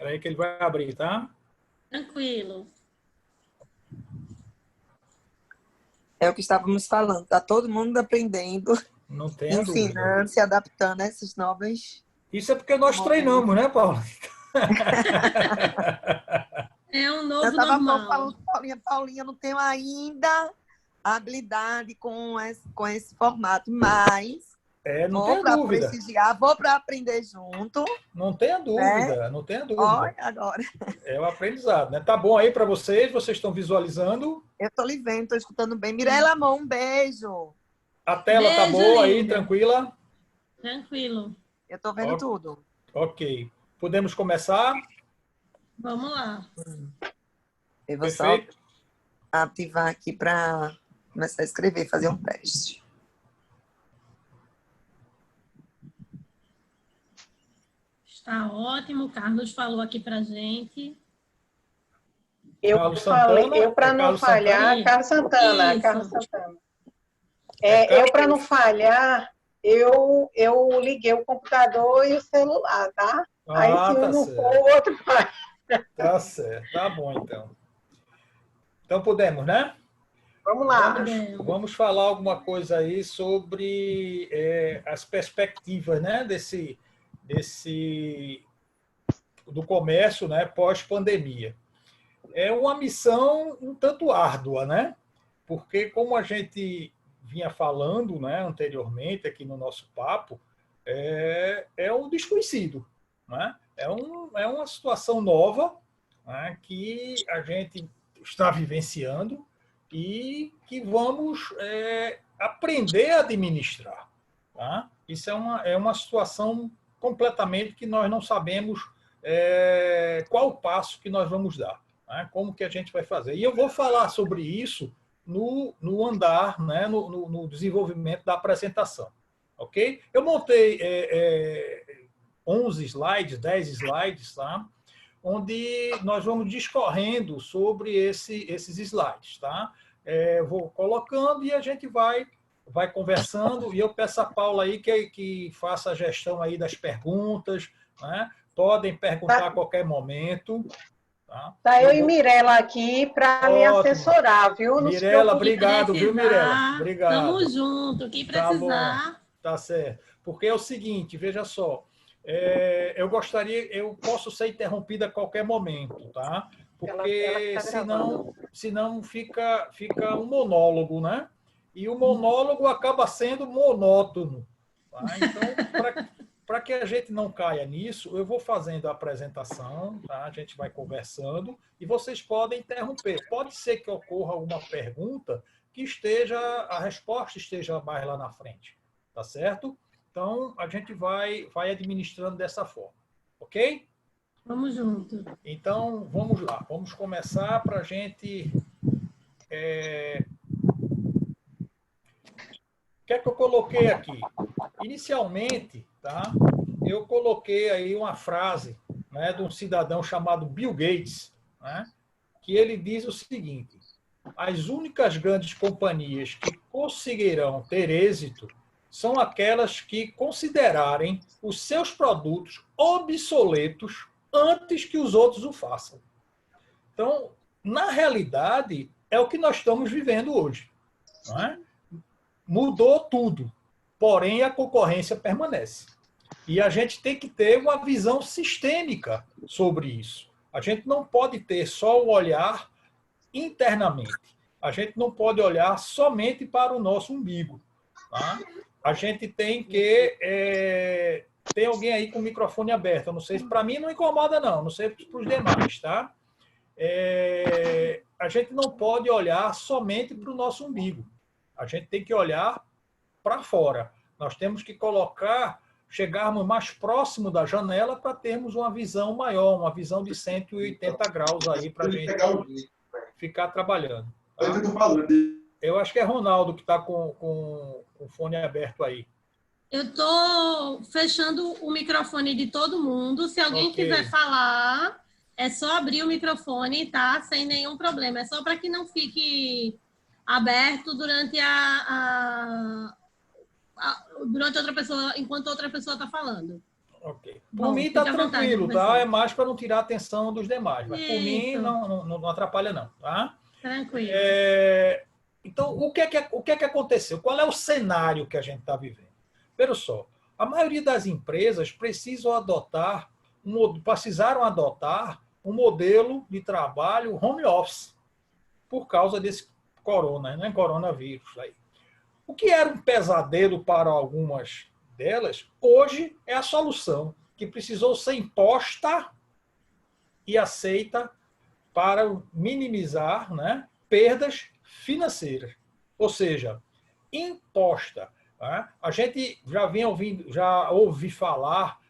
Espera aí que ele vai abrir, tá? Tranquilo. É o que estávamos falando. Está todo mundo aprendendo, Não tenha dúvida. ensinando, se adaptando a esses novos. Isso é porque nós treinamos, né, Paula? É um Eu novo estava normal. falando, Paulinha, não tenho ainda habilidade com esse formato, mas Não vou tenha para dúvida. prestigiar, vou para aprender junto. Não tenha dúvida, não tenha dúvida. Olha agora. É o aprendizado, né? Tá bom aí para vocês? Vocês estão visualizando? Eu estou lhe vendo, estou escutando bem. Mirela, amor, um beijo. A tela tá Beijo, boa aí, linda. tranquila? Tranquilo. Eu estou vendo tudo. Ok. Podemos começar? Vamos lá. Eu vou Perfeito. só ativar aqui para começar a escrever, fazer um teste. Está ótimo. O Carlos falou aqui pra gente. Carlos Santana, Eu para não Carlos falhar, Santana? Carlos Santana, Isso. Carlos Santana. É Eu para não falhar, eu liguei o computador e o celular, tá? Aí se tá um não certo. for, o outro vai. Tá certo. Tá bom, então. Então podemos, né? Vamos lá. Vamos falar alguma coisa aí sobre as perspectivas, né, do comércio, né, pós-pandemia. É uma missão um tanto árdua, né? Porque como a gente vinha falando, né, anteriormente aqui no nosso papo, é um desconhecido, né? É uma situação nova, né, que a gente está vivenciando e que vamos aprender a administrar. Tá? Isso é uma situação completamente que nós não sabemos qual o passo que nós vamos dar, né? Como que a gente vai fazer. E eu vou falar sobre isso no andar, né? no desenvolvimento da apresentação. Ok? Eu montei 11 slides, 10 slides, tá? Onde nós vamos discorrendo sobre esses slides. Tá? Vou colocando e a gente vai conversando, e eu peço a Paula aí que faça a gestão aí das perguntas, né? Podem perguntar a qualquer momento. Tá eu e Mirela aqui para me assessorar, viu? Não se Mirela, preocupe. obrigado, viu, Mirela? Obrigado. Tamo junto, quem precisar. Tá certo. Porque é o seguinte, veja só, eu posso ser interrompida a qualquer momento, tá? Porque senão fica um monólogo, né? E o monólogo acaba sendo monótono. Tá? Então, para que a gente não caia nisso, eu vou fazendo a apresentação, tá? A gente vai conversando e vocês podem interromper. Pode ser que ocorra alguma pergunta que a resposta esteja mais lá na frente, tá certo? Então, a gente vai administrando dessa forma, ok? Vamos junto. Então, vamos lá. Vamos começar para a gente... O que é que eu coloquei aqui? Inicialmente, tá? Eu coloquei aí uma frase, né, de um cidadão chamado Bill Gates, né, que ele diz o seguinte: as únicas grandes companhias que conseguirão ter êxito são aquelas que considerarem os seus produtos obsoletos antes que os outros o façam. Então, na realidade, é o que nós estamos vivendo hoje. Não é? Mudou tudo, porém a concorrência permanece. E a gente tem que ter uma visão sistêmica sobre isso. A gente não pode ter só o olhar internamente. A gente não pode olhar somente para o nosso umbigo. Tá? A gente tem que... tem alguém aí com o microfone aberto. Eu não sei se para mim não incomoda, não. Não sei para os demais, tá? A gente não pode olhar somente para o nosso umbigo. A gente tem que olhar para fora. Nós temos que chegarmos mais próximo da janela para termos uma visão maior, uma visão de 180 graus aí para a gente ficar trabalhando. Tá? Eu acho que é Ronaldo que está com o fone aberto aí. Eu estou fechando o microfone de todo mundo. Se alguém quiser falar, é só abrir o microfone, tá? Sem nenhum problema. É só para que não fique aberto durante durante outra pessoa, enquanto outra pessoa está falando. Ok. Por Bom, mim está fica à vontade, tranquilo, tá? professor. É mais para não tirar a atenção dos demais. Mas por mim Isso. não atrapalha, não, tá? Tranquilo. Então, o que é que aconteceu? Qual é o cenário que a gente está vivendo? Veja só, a maioria das empresas precisaram adotar um modelo de trabalho home office por causa desse coronavírus aí. O que era um pesadelo para algumas delas, hoje é a solução que precisou ser imposta e aceita para minimizar, né, perdas financeiras. Ou seja, imposta. Né? A gente já ouvi falar,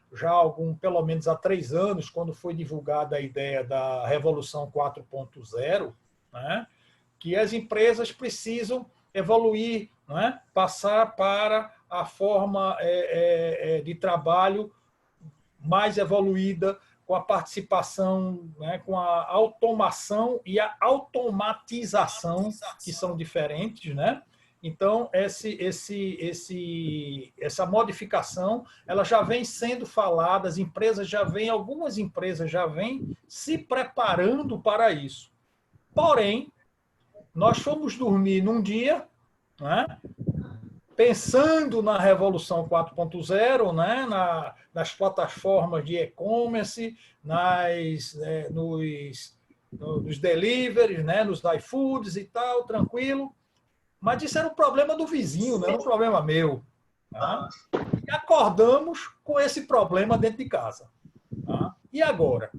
pelo menos há 3 anos, quando foi divulgada a ideia da Revolução 4.0, né, que as empresas precisam evoluir, né, passar para a forma de trabalho mais evoluída, com a participação, né, com a automação e a automatização, que são diferentes, né? Então, essa modificação, ela já vem sendo falada, algumas empresas já vêm se preparando para isso. Porém, nós fomos dormir num dia, né, pensando na Revolução 4.0, né, nas plataformas de e-commerce, nos deliveries, né, nos iFoods e tal, tranquilo. Mas isso era um problema do vizinho, não era um problema meu. Tá? E acordamos com esse problema dentro de casa. Tá? E agora?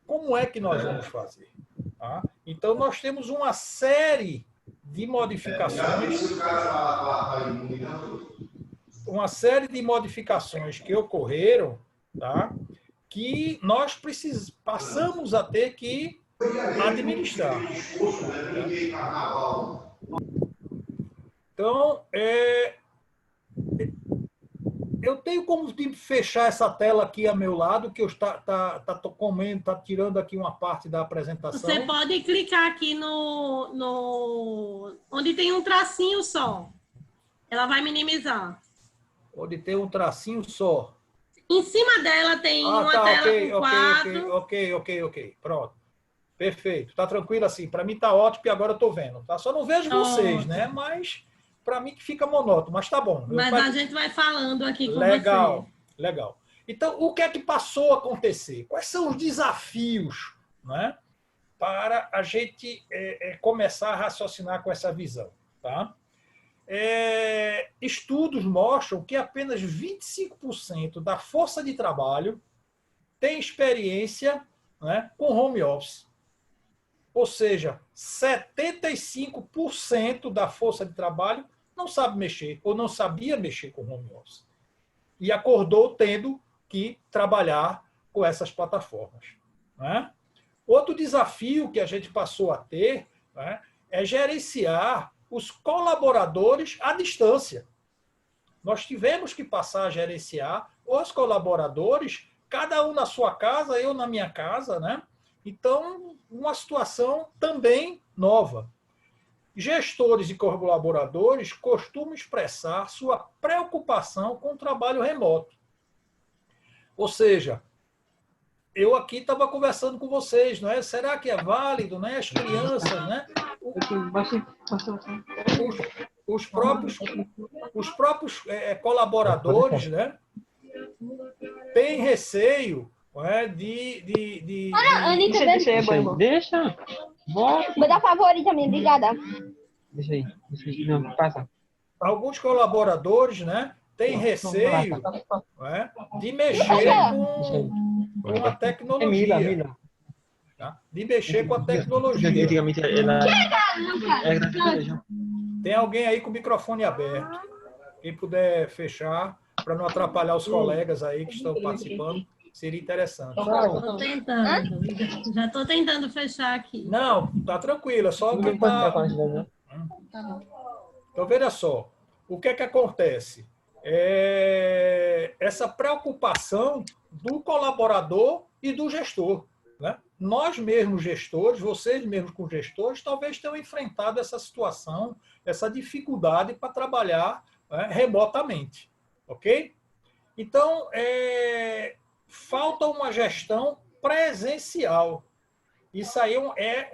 Como é que nós vamos fazer? Tá? Então, nós temos uma série de modificações que ocorreram, tá? Que nós passamos a ter que administrar. Então, eu tenho como fechar essa tela aqui a meu lado, que eu está tirando aqui uma parte da apresentação. Você pode clicar aqui onde tem um tracinho só. Ela vai minimizar. Onde tem um tracinho só. Em cima dela tem uma tela com 4. Ok. Pronto. Perfeito. Está tranquilo assim. Para mim está ótimo e agora eu estou vendo. Tá? Só não vejo vocês, né? Mas para mim que fica monótono. Mas tá bom. Mas a gente vai falando aqui com você. Legal. Então, o que é que passou a acontecer? Quais são os desafios, né, para a gente começar a raciocinar com essa visão? Tá? Estudos mostram que apenas 25% da força de trabalho tem experiência, né, com home office. Ou seja, 75% da força de trabalho não sabe mexer ou não sabia mexer com home office. E acordou tendo que trabalhar com essas plataformas. Né? Outro desafio que a gente passou a ter, né, é gerenciar os colaboradores à distância. Nós tivemos que passar a gerenciar os colaboradores, cada um na sua casa, eu na minha casa, né? Então, uma situação também nova. Gestores e colaboradores costumam expressar sua preocupação com o trabalho remoto. Ou seja, eu aqui estava conversando com vocês, não é? Será que é válido, né? As crianças, né? Os próprios colaboradores, né, têm receio, não é, Anitta, deixa. Vou dar favorita minha, obrigada. Deixa aí. Não, passa. Alguns colaboradores, né, têm receio, não é, de mexer com a tecnologia. Tá? De mexer com a tecnologia. Antigamente ela... Tem alguém aí com o microfone aberto. Quem puder fechar, para não atrapalhar os colegas aí que estão participando, seria interessante. Estou tentando. Já estou tentando fechar aqui. Não, tá tranquilo, é só tentar. Então, veja só, o que é que acontece? Essa preocupação do colaborador e do gestor. Né? Nós mesmos gestores, vocês mesmos com gestores, talvez tenham enfrentado essa situação, essa dificuldade para trabalhar, né, remotamente. Ok? Então, falta uma gestão presencial. Isso aí é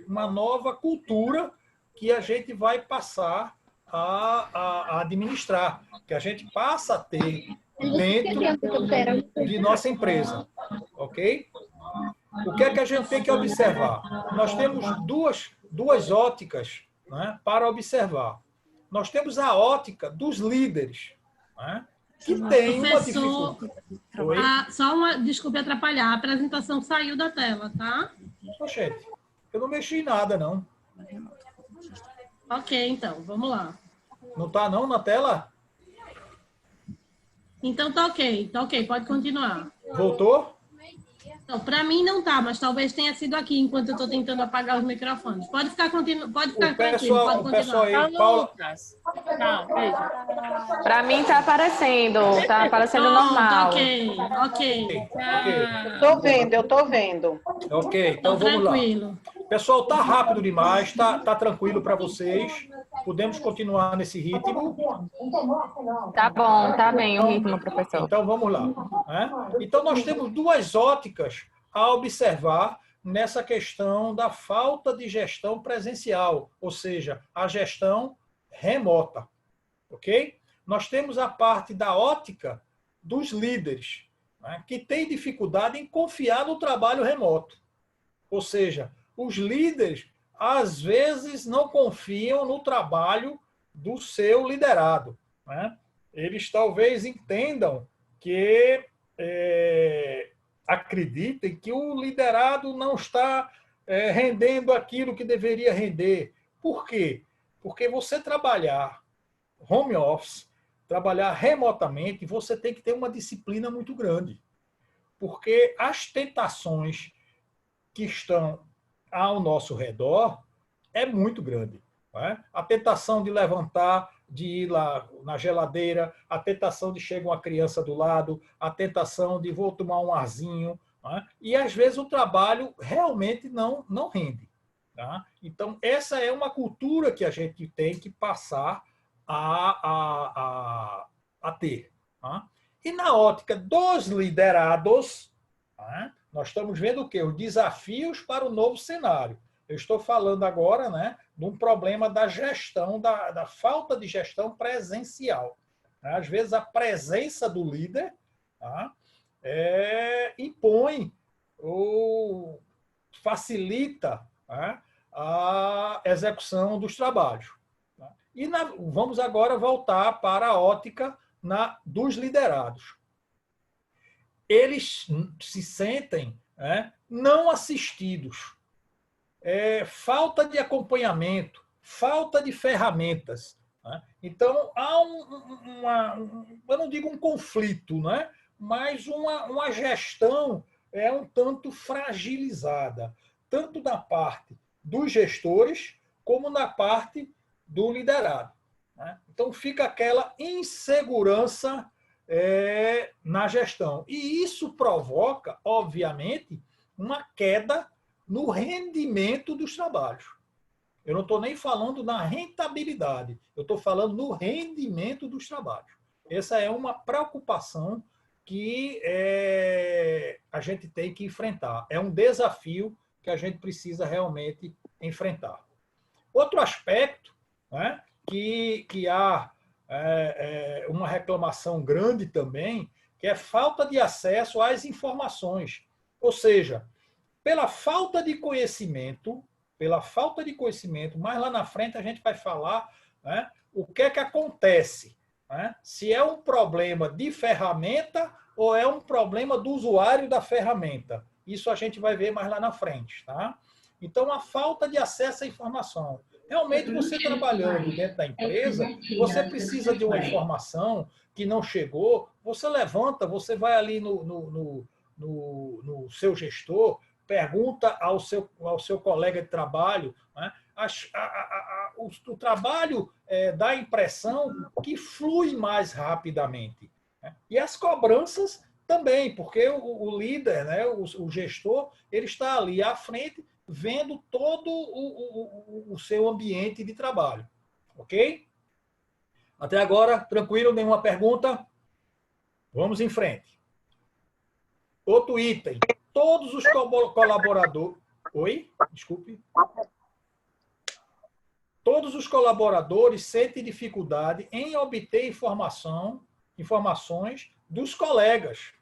uma nova cultura que a gente vai passar a administrar, que a gente passa a ter dentro de nossa empresa. Ok? O que é que a gente tem que observar? Nós temos duas óticas, né, para observar. Nós temos a ótica dos líderes, né, que tem uma dificuldade. Desculpe atrapalhar, a apresentação saiu da tela, tá? Gente, eu não mexi em nada, não. Ok, então, vamos lá. Não está não na tela? Então tá ok, pode continuar. Voltou? Então, para mim não tá, mas talvez tenha sido aqui enquanto eu estou tentando apagar os microfones. Pode ficar tranquilo, pode continuar. Pessoal aí, Paula... Tá, para mim tá aparecendo normal. Ok. Eu tô vendo. Ok, então vamos tranquilo. Lá. Pessoal, tá rápido demais, tá tranquilo para vocês. Podemos continuar nesse ritmo? Tá bom, tá bem o ritmo, professor. Então vamos lá. Né? Então nós temos duas óticas a observar nessa questão da falta de gestão presencial, ou seja, a gestão remota. Ok? Nós temos a parte da ótica dos líderes, né, que tem dificuldade em confiar no trabalho remoto. Ou seja, os líderes, às vezes, não confiam no trabalho do seu liderado. Né? Eles talvez entendam que acreditem que o liderado não está rendendo aquilo que deveria render. Por quê? Porque você trabalhar home office, trabalhar remotamente, você tem que ter uma disciplina muito grande. Porque as tentações que estão ao nosso redor é muito grande. Não é? A tentação de levantar, de ir lá na geladeira, a tentação de chegar uma criança do lado, a tentação de vou tomar um arzinho. Não é? E, às vezes, o trabalho realmente não rende. Tá? Então, essa é uma cultura que a gente tem que passar a ter. Tá? E na ótica dos liderados, tá? Nós estamos vendo o quê? Os desafios para o novo cenário. Eu estou falando agora, né, de um problema da gestão, da falta de gestão presencial. Às vezes, a presença do líder, tá, impõe ou facilita, tá, a execução dos trabalhos. Tá? E vamos agora voltar para a ótica dos liderados. Eles se sentem não assistidos. Falta de acompanhamento, falta de ferramentas. Né? Então, há eu não digo um conflito, né? Mas uma gestão um tanto fragilizada, tanto da parte dos gestores, como na parte do liderado. Né? Então, fica aquela insegurança na gestão. E isso provoca, obviamente, uma queda no rendimento dos trabalhos. Eu não estou nem falando na rentabilidade, eu estou falando no rendimento dos trabalhos. Essa é uma preocupação que a gente tem que enfrentar. É um desafio que a gente precisa realmente enfrentar. Outro aspecto, né, que há uma reclamação grande também, que é falta de acesso às informações. Ou seja, pela falta de conhecimento, mais lá na frente a gente vai falar, né, o que é que acontece. Né? Se é um problema de ferramenta ou é um problema do usuário da ferramenta. Isso a gente vai ver mais lá na frente. Tá? Então, a falta de acesso à informação. Realmente, você trabalhando dentro da empresa, você precisa de uma informação que não chegou, você levanta, você vai ali no seu gestor, pergunta ao seu colega de trabalho. Né? O trabalho dá a impressão que flui mais rapidamente. Né? E as cobranças também, porque o líder, né, o gestor, ele está ali à frente, vendo todo o seu ambiente de trabalho. Ok? Até agora, tranquilo? Nenhuma pergunta? Vamos em frente. Outro item. Todos os colaboradores... Oi? Desculpe. Todos os colaboradores sentem dificuldade em obter informações dos colegas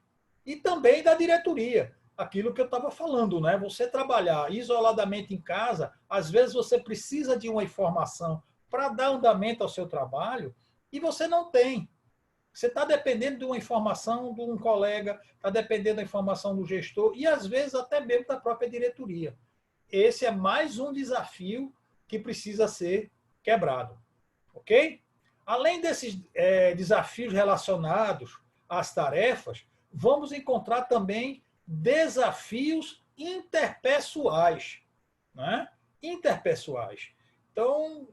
e também da diretoria. Aquilo que eu estava falando, né? Você trabalhar isoladamente em casa, às vezes você precisa de uma informação para dar andamento ao seu trabalho e você não tem. Você está dependendo de uma informação de um colega, está dependendo da informação do gestor e, às vezes, até mesmo da própria diretoria. Esse é mais um desafio que precisa ser quebrado. Ok? Além desses desafios relacionados às tarefas, vamos encontrar também desafios interpessoais. Né? Interpessoais. Então,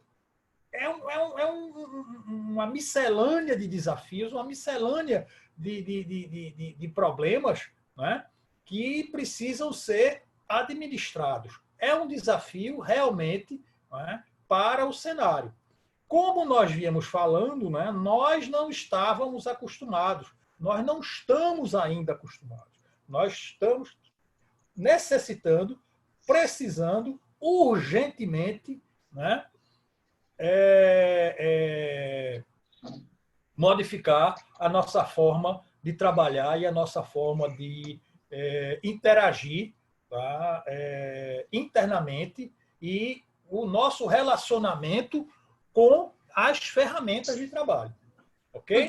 uma miscelânea de desafios, uma miscelânea de problemas, né, que precisam ser administrados. É um desafio realmente, né, para o cenário. Como nós viemos falando, né, nós não estávamos acostumados, nós não estamos ainda acostumados. Nós estamos necessitando, precisando urgentemente, né, modificar a nossa forma de trabalhar e a nossa forma de interagir, tá? Internamente e o nosso relacionamento com as ferramentas de trabalho. Okay?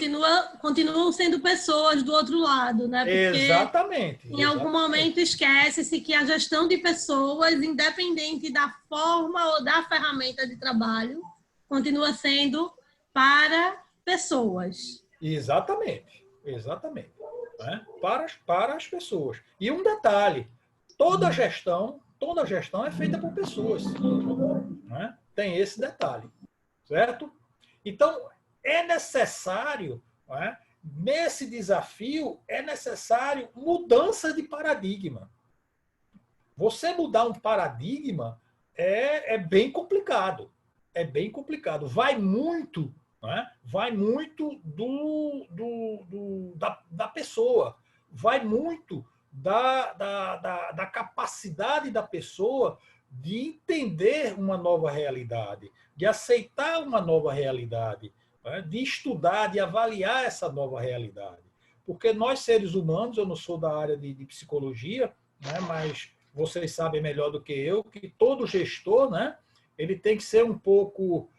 Continuam sendo pessoas do outro lado, né? Porque exatamente. Em algum momento esquece-se que a gestão de pessoas, independente da forma ou da ferramenta de trabalho, continua sendo para pessoas. Exatamente. Né? Para as pessoas. E um detalhe, toda gestão é feita por pessoas. Né? Tem esse detalhe. Certo? Então, é necessário, né? Nesse desafio, é necessário mudança de paradigma. Você mudar um paradigma é bem complicado. É bem complicado. Vai muito, né? Vai muito da pessoa. Vai muito da capacidade da pessoa de entender uma nova realidade, de aceitar uma nova realidade, né? De estudar, de avaliar essa nova realidade. Porque nós, seres humanos, eu não sou da área de psicologia, né? Mas vocês sabem melhor do que eu, que todo gestor, né? Ele tem que ser um pouco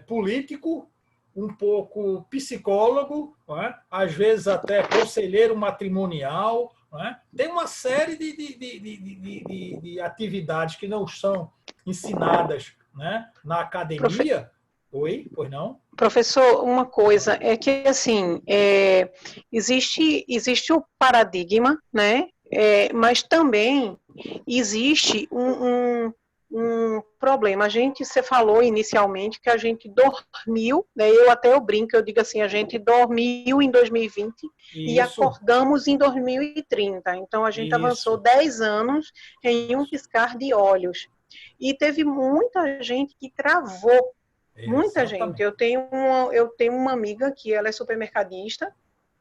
político, um pouco psicólogo, né? Às vezes até conselheiro matrimonial. Né? Tem uma série de atividades que não são ensinadas, né, na academia. Oi? Pois não? Professor, uma coisa é que, assim, existe o paradigma, né? Mas também existe um problema. Você falou inicialmente que a gente dormiu, né? Eu brinco, eu digo assim, a gente dormiu em 2020 e acordamos em 2030. Então, a gente avançou 10 anos em um piscar de olhos. E teve muita gente que travou. Muita gente. Eu tenho uma amiga que ela é supermercadista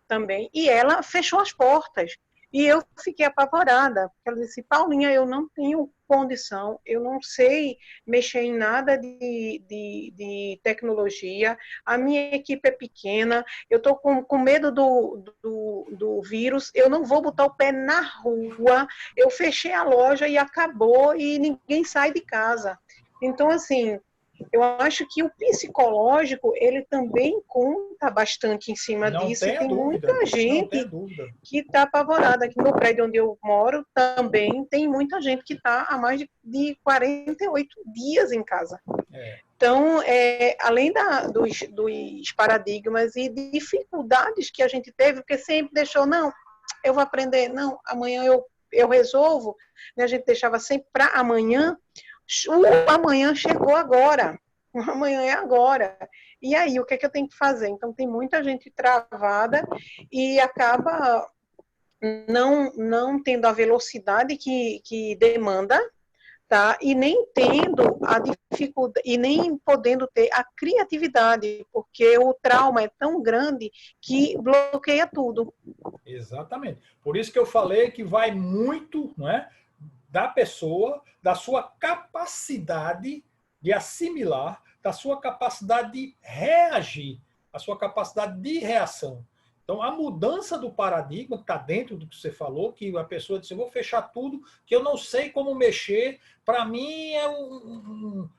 também, e ela fechou as portas. E eu fiquei apavorada. Ela disse, Paulinha, eu não tenho condição, eu não sei mexer em nada de tecnologia, a minha equipe é pequena, eu estou com medo do vírus, eu não vou botar o pé na rua, eu fechei a loja e acabou, e ninguém sai de casa. Então, assim, eu acho que o psicológico, ele também conta bastante em cima disso. Tem muita gente que está apavorada. Aqui no prédio onde eu moro, também tem muita gente que está há mais de 48 dias em casa. Então, além dos paradigmas e dificuldades que a gente teve, porque sempre deixou, não, eu vou aprender, não, amanhã eu resolvo, né? A gente deixava sempre para amanhã. O amanhã chegou agora, o amanhã é agora. E aí, o que é que eu tenho que fazer? Então, tem muita gente travada e acaba não tendo a velocidade que demanda, tá? E nem tendo a dificuldade, e nem podendo ter a criatividade, porque o trauma é tão grande que bloqueia tudo. Exatamente. Por isso que eu falei que vai muito, não é, da pessoa, da sua capacidade de assimilar, da sua capacidade de reagir, a sua capacidade de reação. Então, a mudança do paradigma está dentro do que você falou, que a pessoa disse, eu vou fechar tudo, que eu não sei como mexer, para mim é o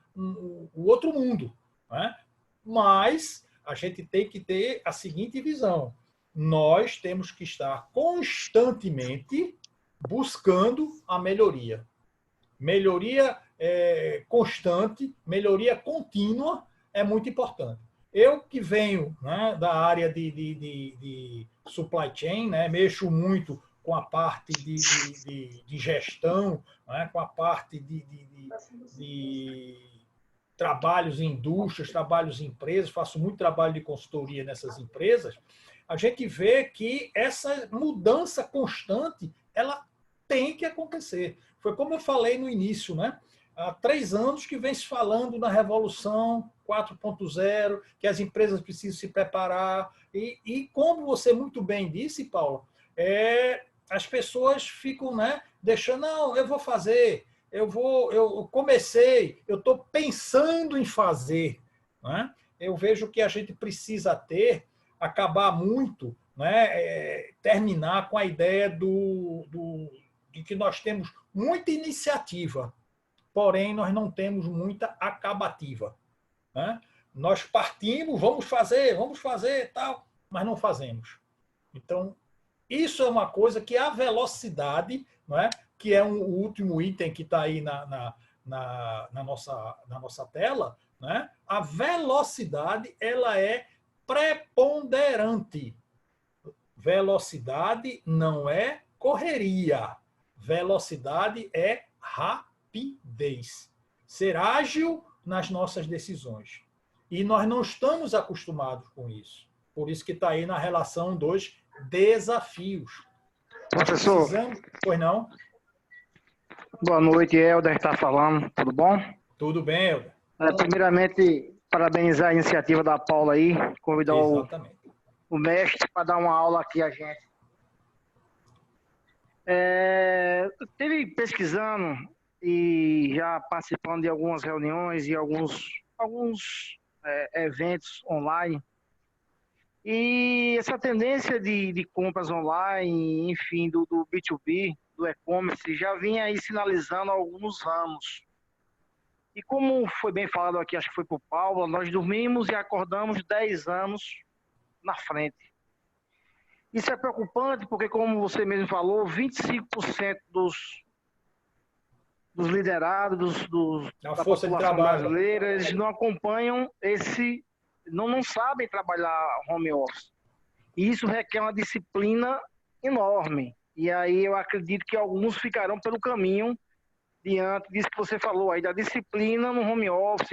outro mundo. Né? Mas a gente tem que ter a seguinte visão. Nós temos que estar constantemente buscando a melhoria. Melhoria constante, melhoria contínua é muito importante. Eu que venho, né, da área de supply chain, né, mexo muito com a parte de gestão, né, com a parte de trabalhos em indústrias, trabalhos em empresas, faço muito trabalho de consultoria nessas empresas, a gente vê que essa mudança constante, ela tem que acontecer. Foi como eu falei no início, né? Há 3 anos que vem se falando na Revolução 4.0, que as empresas precisam se preparar. E como você muito bem disse, Paula, as pessoas ficam, né, deixando, não, eu vou fazer, eu comecei, eu estou pensando em fazer. Né? Eu vejo que a gente precisa acabar muito, né, terminar com a ideia de que nós temos muita iniciativa, porém nós não temos muita acabativa. Né? Nós partimos, vamos fazer tal, mas não fazemos. Então, isso é uma coisa que a velocidade, não é? Que é o último item que está aí na nossa tela, né? A velocidade ela é preponderante. Velocidade não é correria. Velocidade é rapidez. Ser ágil nas nossas decisões. E nós não estamos acostumados com isso. Por isso que está aí na relação dos desafios. Professor. Pois não? Boa noite, Helder está falando. Tudo bom? Tudo bem, Helder. Primeiramente, parabenizar a iniciativa da Paula aí, convidar o mestre para dar uma aula aqui a gente. Teve pesquisando e já participando de algumas reuniões e alguns eventos online. E essa tendência de compras online, enfim, do B2B, do e-commerce, já vinha aí sinalizando há alguns anos. E como foi bem falado aqui, acho que foi por Paulo, nós dormimos e acordamos 10 anos na frente. Isso é preocupante porque, como você mesmo falou, 25% dos liderados, da força de trabalho brasileira, eles não acompanham não sabem trabalhar home office. E isso requer uma disciplina enorme. E aí eu acredito que alguns ficarão pelo caminho diante disso que você falou aí, da disciplina no home office,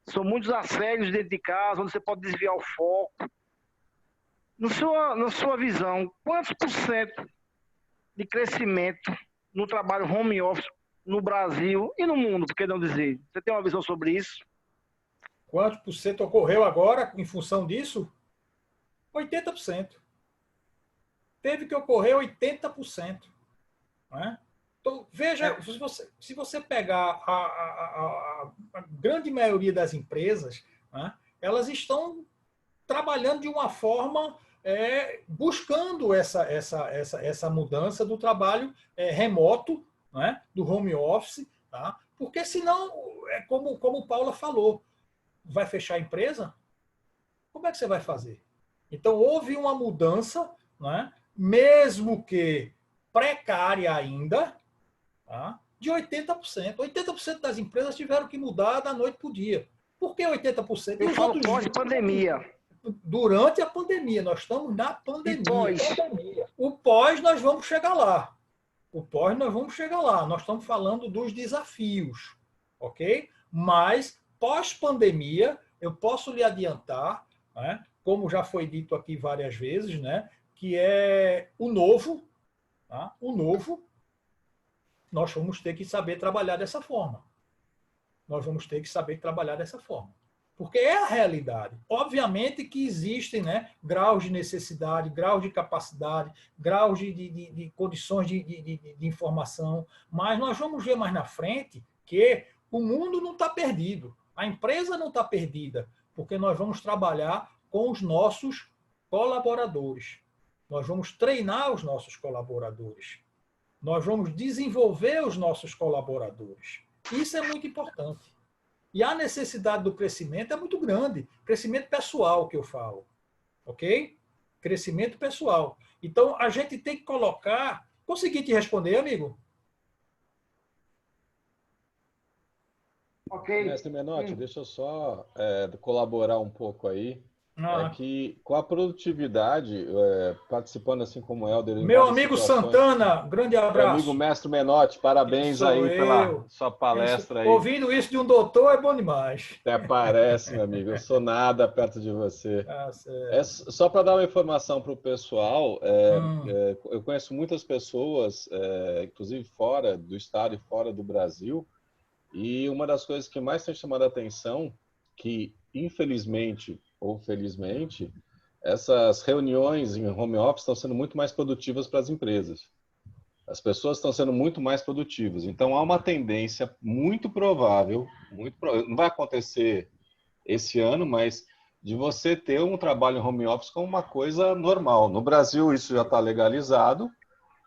são muitos assédios dentro de casa, onde você pode desviar o foco. Na sua visão, quantos % de crescimento no trabalho home office no Brasil e no mundo, por que não dizer? Você tem uma visão sobre isso? Quantos % ocorreu agora em função disso? 80%. Teve que ocorrer 80%. Né? Então, veja, se você pegar a grande maioria das empresas, né, elas estão trabalhando de uma forma buscando essa mudança do trabalho remoto, né, do home office, tá? Porque senão, como o Paula falou, vai fechar a empresa? Como é que você vai fazer? Então, houve uma mudança, né, mesmo que precária ainda, tá, de 80%. 80% das empresas tiveram que mudar da noite para o dia. Por que 80%? Eu falo pós-pandemia. Durante a pandemia, nós estamos na pandemia. O pós, nós vamos chegar lá. Nós estamos falando dos desafios, ok? Mas, pós-pandemia, eu posso lhe adiantar, né, como já foi dito aqui várias vezes, né, que é o novo, tá? O novo, nós vamos ter que saber trabalhar dessa forma. Nós vamos ter que saber trabalhar dessa forma. Porque é a realidade. Obviamente que existem, né, graus de necessidade, graus de capacidade, graus de condições de informação, mas nós vamos ver mais na frente que o mundo não está perdido, a empresa não está perdida, porque nós vamos trabalhar com os nossos colaboradores. Nós vamos treinar os nossos colaboradores. Nós vamos desenvolver os nossos colaboradores. Isso é muito importante. E a necessidade do crescimento é muito grande. Crescimento pessoal, que eu falo. Ok? Crescimento pessoal. Então, a gente tem que colocar... Consegui te responder, amigo? Ok. Mestre Menotti, deixa eu só colaborar um pouco aí. É que com a produtividade, participando assim como o Helder... Meu amigo Santana, grande abraço. Meu amigo Mestre Menotti, parabéns aí pela sua palestra aí. Ouvindo isso de um doutor é bom demais. Até parece, meu amigo, eu sou nada perto de você. Só para dar uma informação para o pessoal, eu conheço muitas pessoas, inclusive fora do estado e fora do Brasil, e uma das coisas que mais tem chamado a atenção, que infelizmente ou felizmente, essas reuniões em home office estão sendo muito mais produtivas para as empresas. As pessoas estão sendo muito mais produtivas. Então, há uma tendência muito provável, não vai acontecer esse ano, mas de você ter um trabalho em home office como uma coisa normal. No Brasil, isso já está legalizado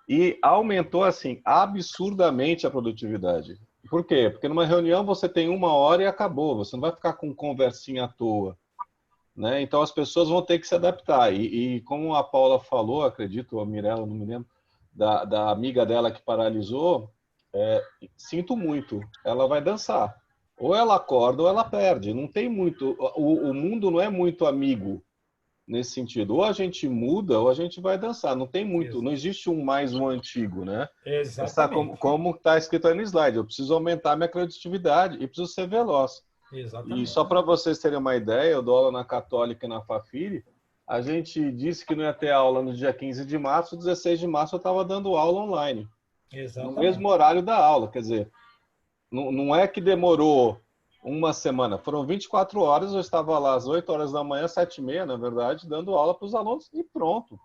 e aumentou, assim, absurdamente a produtividade. Por quê? Porque numa reunião você tem 1 hora e acabou. Você não vai ficar com conversinha à toa. Né? Então as pessoas vão ter que se adaptar e como a Paula falou, acredito, a Mirella, não me lembro, da amiga dela que paralisou, sinto muito, ela vai dançar, ou ela acorda ou ela perde, não tem muito, o mundo não é muito amigo nesse sentido, ou a gente muda ou a gente vai dançar, não tem muito, não existe um mais um antigo, né? Exatamente. Como está escrito aí no slide, eu preciso aumentar minha criatividade e preciso ser veloz. Exatamente. E só para vocês terem uma ideia, eu dou aula na Católica e na Fafiri, a gente disse que não ia ter aula no dia 15 de março, 16 de março eu estava dando aula online. Exatamente. No mesmo horário da aula, quer dizer, não é que demorou uma semana, foram 24 horas, eu estava lá às 8 horas da manhã, 7h30, na verdade, dando aula para os alunos e pronto.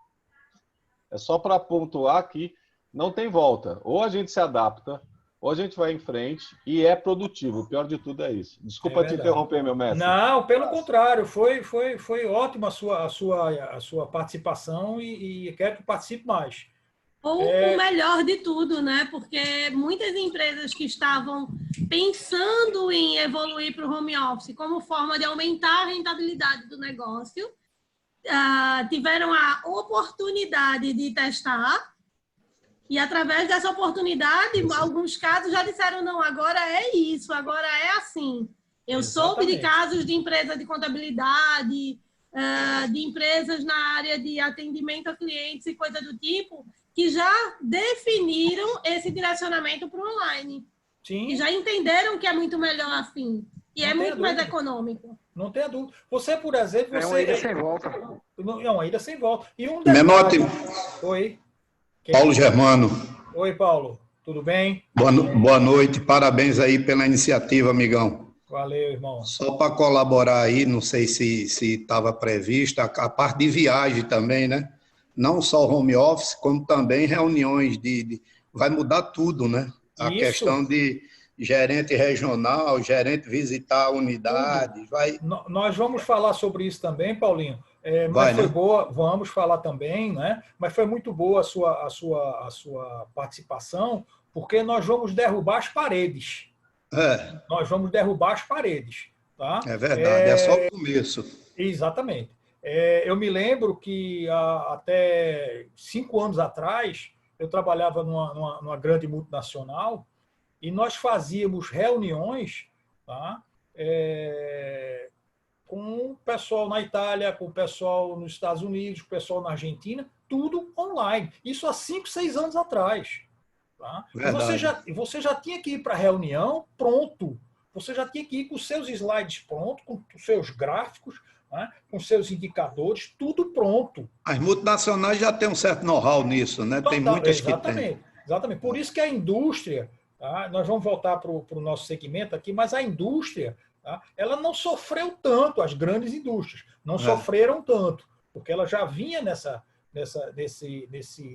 É só para pontuar que não tem volta, ou a gente se adapta, ou a gente vai em frente e é produtivo. O pior de tudo é isso. Desculpa te interromper, meu mestre. Não, pelo contrário. Foi ótima a sua participação e quero que participe mais. Ou o melhor de tudo, né? Porque muitas empresas que estavam pensando em evoluir para o home office como forma de aumentar a rentabilidade do negócio, tiveram a oportunidade de testar. E através dessa oportunidade, alguns casos já disseram, não, agora é isso, agora é assim. Eu soube de casos de empresa de contabilidade, de empresas na área de atendimento a clientes e coisa do tipo, que já definiram esse direcionamento para o online. Sim. E já entenderam que é muito melhor assim. E é muito mais econômico. Não tenha dúvida. Você, por exemplo... É uma ida sem volta. É uma ida sem volta. E um Menotti. Oi. Paulo Germano. Oi, Paulo. Tudo bem? Boa noite. Parabéns aí pela iniciativa, amigão. Valeu, irmão. Só para colaborar aí, não sei se estava prevista, a parte de viagem também, né? Não só home office, como também reuniões vai mudar tudo, né? A questão de gerente regional, gerente visitar a unidade. Nós vamos falar sobre isso também, Paulinho. Mas foi boa, vamos falar também, né? Mas foi muito boa a sua participação, porque nós vamos derrubar as paredes. Nós vamos derrubar as paredes. Tá? É verdade, é só o começo. Exatamente. Eu me lembro que até 5 anos atrás, eu trabalhava numa grande multinacional e nós fazíamos reuniões, tá? Com o pessoal na Itália, com o pessoal nos Estados Unidos, com o pessoal na Argentina, tudo online. Isso há 5, 6 anos atrás. Tá? Você já tinha que ir para a reunião pronto. Você já tinha que ir com os seus slides prontos, com os seus gráficos, né? Com seus indicadores, tudo pronto. As multinacionais já têm um certo know-how nisso, né? Tem muitas que têm. Exatamente. Por isso que a indústria, tá? Nós vamos voltar para o nosso segmento aqui, mas a indústria, tá? Ela não sofreu tanto, as grandes indústrias não sofreram tanto, porque ela já vinha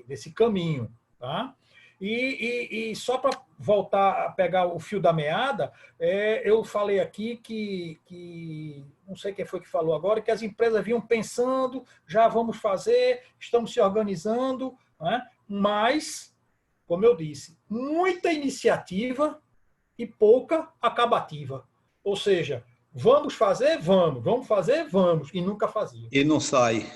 nesse caminho. Tá? E só para voltar a pegar o fio da meada, eu falei aqui que não sei quem foi que falou agora, que as empresas vinham pensando, já vamos fazer, estamos se organizando, né? Mas, como eu disse, muita iniciativa e pouca acabativa. Ou seja, vamos fazer, vamos fazer, vamos, e nunca fazia. E não sai.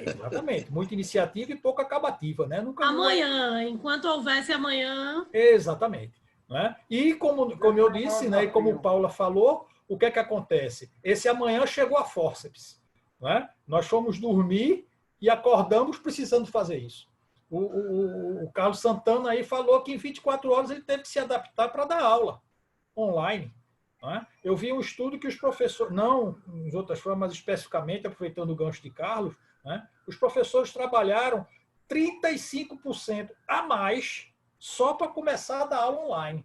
Exatamente, muita iniciativa e pouca acabativa, né? Amanhã, enquanto houvesse amanhã. Exatamente. Né? E como eu disse, né, e como o Paula falou, o que é que acontece? Esse amanhã chegou a fórceps. Né? Nós fomos dormir e acordamos precisando fazer isso. O Carlos Santana aí falou que em 24 horas ele teve que se adaptar para dar aula online. Né? Eu vi um estudo que os professores, não em outras formas, mas especificamente, aproveitando o gancho de Carlos, né, os professores trabalharam 35% a mais só para começar a dar aula online.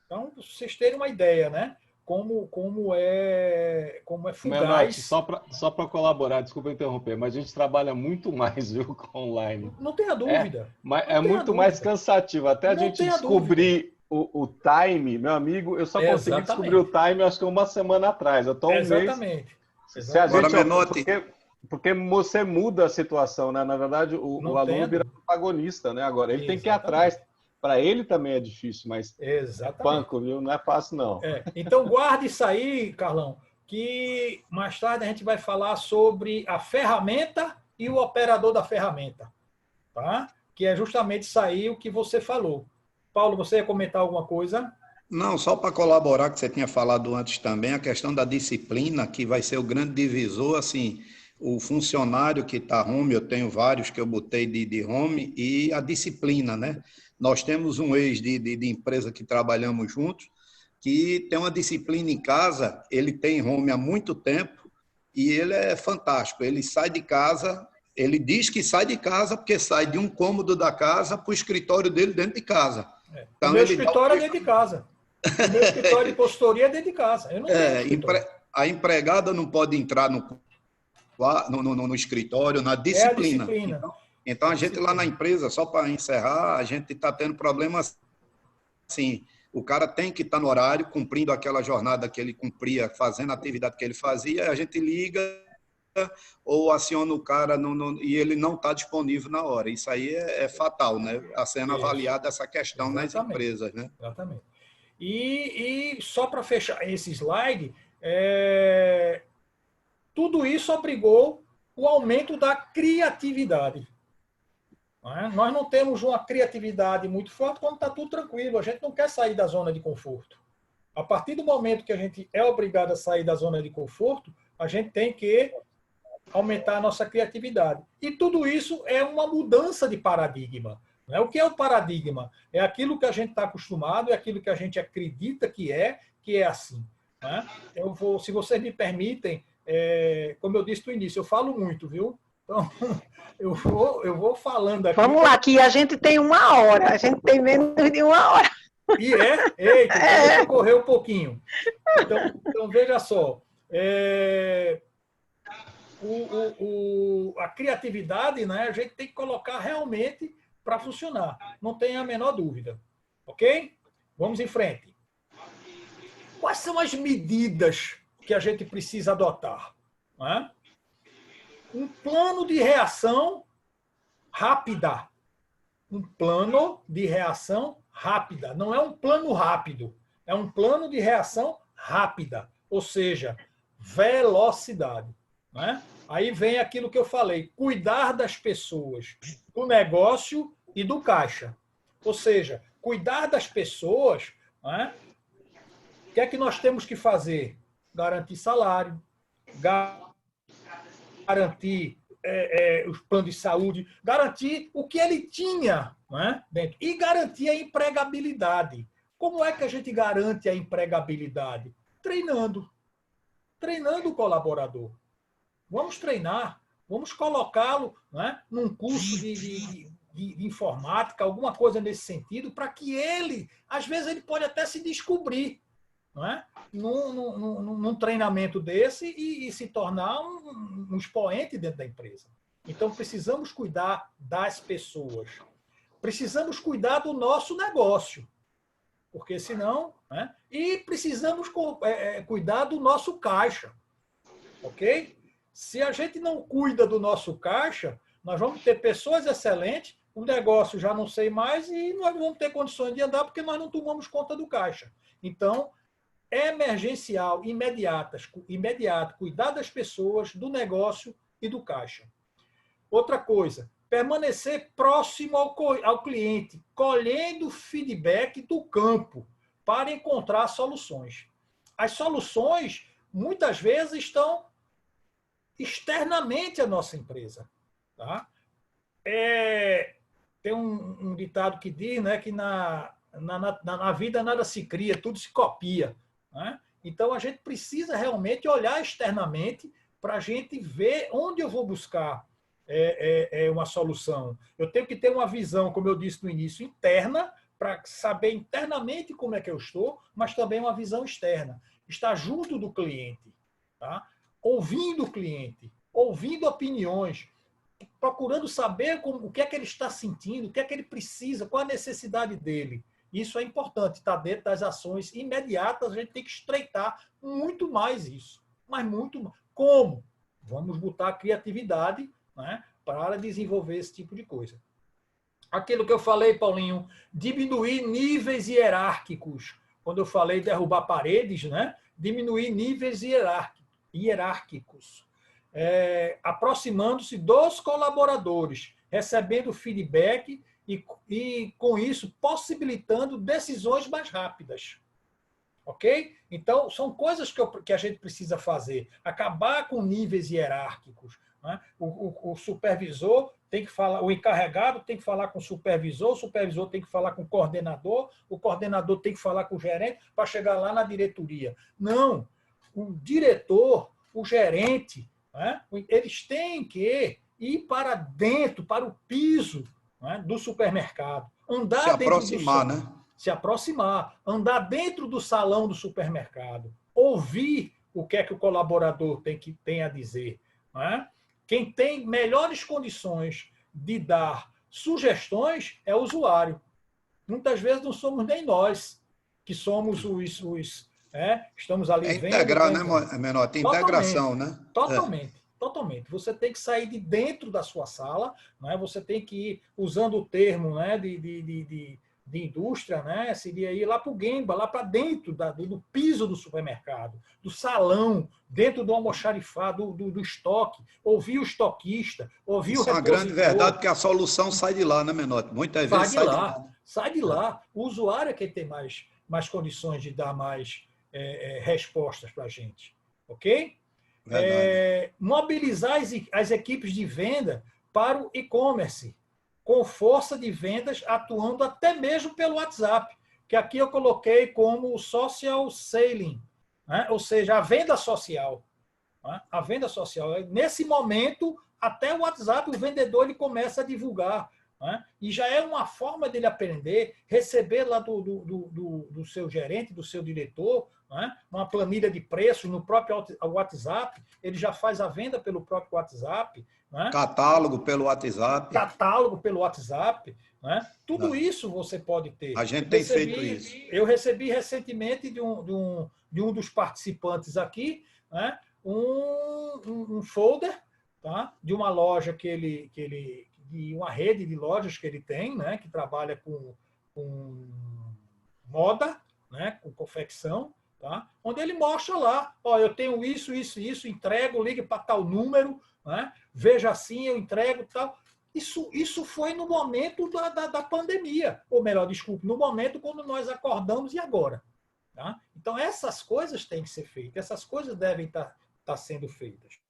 Então, para vocês terem uma ideia, né? Como é fugaz. Menotti, só para colaborar, desculpa interromper, mas a gente trabalha muito mais, viu, com online. Não tenha dúvida. É muito mais cansativo. Até a gente descobrir o time, meu amigo, eu só consegui descobrir o time, acho que uma semana atrás. Eu estou um mês. Se a gente, porque você muda a situação, né? Na verdade, o aluno vira protagonista, né? Agora, ele tem que ir atrás. Para ele também é difícil, mas panco, viu? Não é fácil, não. Então, guarde isso aí, Carlão, que mais tarde a gente vai falar sobre a ferramenta e o operador da ferramenta, tá? Que é justamente isso aí o que você falou. Paulo, você ia comentar alguma coisa? Não, só para colaborar, que você tinha falado antes também, a questão da disciplina, que vai ser o grande divisor, assim, o funcionário que está home, eu tenho vários que eu botei de home, e a disciplina, né? Nós temos um ex de empresa que trabalhamos juntos, que tem uma disciplina em casa, ele tem home há muito tempo, e ele é fantástico. Ele sai de casa, ele diz que sai de casa porque sai de um cômodo da casa para o escritório dele dentro de casa. Então, o meu escritório é dentro de casa. O meu escritório de consultoria é dentro de casa. Eu não tenho a empregada não pode entrar no escritório, na disciplina. É a disciplina. Então, a gente lá na empresa, só para encerrar, a gente está tendo problemas assim. O cara tem que estar no horário, cumprindo aquela jornada que ele cumpria, fazendo a atividade que ele fazia, a gente liga ou aciona o cara e ele não está disponível na hora. Isso aí é fatal, né? Está sendo avaliada essa questão nas empresas, né? Exatamente. E só para fechar esse slide, tudo isso obrigou o aumento da criatividade. Nós não temos uma criatividade muito forte quando está tudo tranquilo. A gente não quer sair da zona de conforto. A partir do momento que a gente é obrigado a sair da zona de conforto, a gente tem que aumentar a nossa criatividade. E tudo isso é uma mudança de paradigma. O que é o paradigma? É aquilo que a gente está acostumado, é aquilo que a gente acredita que é assim. Se vocês me permitem, como eu disse no início, eu falo muito, viu? Então, eu vou falando aqui. Vamos lá, que a gente tem 1 hora, a gente tem menos de 1 hora. E Eita, deixa eu correr um pouquinho. Então veja só. A criatividade, né, a gente tem que colocar realmente para funcionar. Não tenha a menor dúvida. Ok? Vamos em frente. Quais são as medidas que a gente precisa adotar? Um plano de reação rápida. Um plano de reação rápida. Não é um plano rápido. É um plano de reação rápida. Ou seja, velocidade. Aí vem aquilo que eu falei. Cuidar das pessoas, do negócio e do caixa. Ou seja, cuidar das pessoas, o que é que nós temos que fazer? Garantir salário, garantir os planos de saúde, garantir o que ele tinha dentro e garantir a empregabilidade. Como é que a gente garante a empregabilidade? Treinando o colaborador. Vamos treinar, vamos colocá-lo num curso de de informática, alguma coisa nesse sentido, para que ele, às vezes, ele pode até se descobrir, não é? Num treinamento desse e se tornar um expoente dentro da empresa. Então, precisamos cuidar das pessoas. Precisamos cuidar do nosso negócio, porque senão... Né? E precisamos cuidar do nosso caixa, ok? Se a gente não cuida do nosso caixa, nós vamos ter pessoas excelentes, o negócio já não sei mais e nós não vamos ter condições de andar porque nós não tomamos conta do caixa. Então, emergencial, imediato, cuidar das pessoas, do negócio e do caixa. Outra coisa, permanecer próximo ao cliente, colhendo feedback do campo para encontrar soluções. As soluções, muitas vezes, estão externamente à nossa empresa. Tá? Tem um ditado que diz, né, que na vida nada se cria, tudo se copia. Né? Então, a gente precisa realmente olhar externamente para a gente ver onde eu vou buscar uma solução. Eu tenho que ter uma visão, como eu disse no início, interna, para saber internamente como é que eu estou, mas também uma visão externa. Estar junto do cliente, tá? Ouvindo o cliente, ouvindo opiniões, procurando saber o que é que ele está sentindo, o que é que ele precisa, qual a necessidade dele. Isso é importante, está dentro das ações imediatas, a gente tem que estreitar muito mais isso. Mas muito mais. Como? Vamos botar criatividade, né, para desenvolver esse tipo de coisa. Aquilo que eu falei, Paulinho, diminuir níveis hierárquicos. Quando eu falei derrubar paredes, né? Diminuir níveis hierárquicos. Aproximando-se dos colaboradores, recebendo feedback e, com isso, possibilitando decisões mais rápidas. Ok? Então, são coisas que a gente precisa fazer. Acabar com níveis hierárquicos. Né? O supervisor tem que falar, o encarregado tem que falar com o supervisor tem que falar com o coordenador tem que falar com o gerente para chegar lá na diretoria. Não, o diretor, o gerente, né, eles têm que ir para dentro, para o piso, né, do supermercado. Andar se aproximar, né? Se aproximar, andar dentro do salão do supermercado, ouvir o que é que o colaborador tem a dizer, né? Quem tem melhores condições de dar sugestões é o usuário. Muitas vezes não somos nem nós, que somos estamos ali vendo... Integrar, né, Menotti? Tem integração, né? Totalmente. Você tem que sair de dentro da sua sala, né? Você tem que ir, usando o termo, né, de indústria, né? Seria ir lá para o Gemba, lá para dentro do piso do supermercado, do salão, dentro do almoxarifado, do estoque, ouvir o estoquista, ouvir o repositor. Isso é uma grande verdade, porque a solução sai de lá, né, Menotti? Muitas vezes sai de lá. Sai de lá. O usuário é quem tem mais condições de dar mais respostas para a gente. Ok? Mobilizar as equipes de venda para o e-commerce, com força de vendas, atuando até mesmo pelo WhatsApp, que aqui eu coloquei como social selling, né? Ou seja, a venda social. Né? A venda social. Nesse momento, até o WhatsApp, o vendedor ele começa a divulgar. Né? E já é uma forma dele aprender, receber lá do seu gerente, do seu diretor, né? Uma planilha de preços no próprio WhatsApp, ele já faz a venda pelo próprio WhatsApp. Né? Catálogo pelo WhatsApp. Né? Tudo isso você pode ter. A gente tem feito isso. Eu recebi recentemente de um dos participantes aqui, né? um folder, tá? De uma loja de uma rede de lojas que ele tem, né? Que trabalha com moda, né? Com confecção, tá? Onde ele mostra lá, eu tenho isso, entrego, ligue para tal número, né? Veja assim, eu entrego tal. Isso foi no momento da pandemia, ou melhor, desculpe, no momento quando nós acordamos e agora. Tá? Então, essas coisas têm que ser feitas, essas coisas devem estar sendo feitas.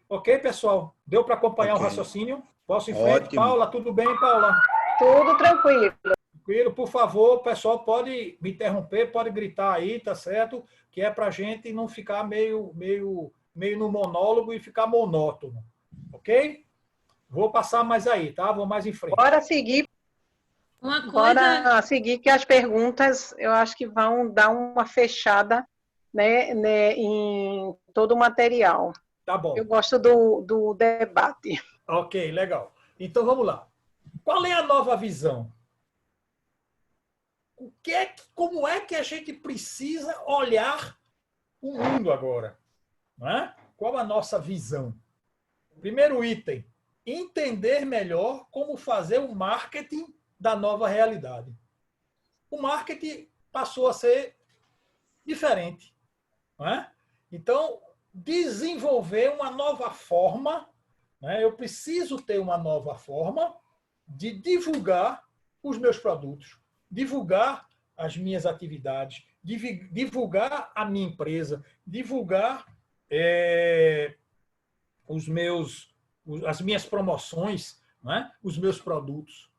Ok, pessoal? Deu para acompanhar o raciocínio? Posso ir em frente? Ótimo. Paula, tudo bem, Paula? Tudo tranquilo. Tranquilo, por favor, o pessoal pode me interromper, pode gritar aí, tá certo? Que é para a gente não ficar meio no monólogo e ficar monótono. Ok? Vou passar mais aí, tá? Vou mais em frente. Bora seguir. Bora seguir, que as perguntas eu acho que vão dar uma fechada, né, em todo o material. Tá bom. Eu gosto do debate. Ok, legal. Então vamos lá. Qual é a nova visão? Como é que a gente precisa olhar o mundo agora? Não é? Qual a nossa visão? Primeiro item, entender melhor como fazer o marketing da nova realidade. O marketing passou a ser diferente. Não é? Então, desenvolver uma nova forma, né? Eu preciso ter uma nova forma de divulgar os meus produtos, divulgar as minhas atividades, divulgar a minha empresa, divulgar as minhas promoções, né? Os meus produtos.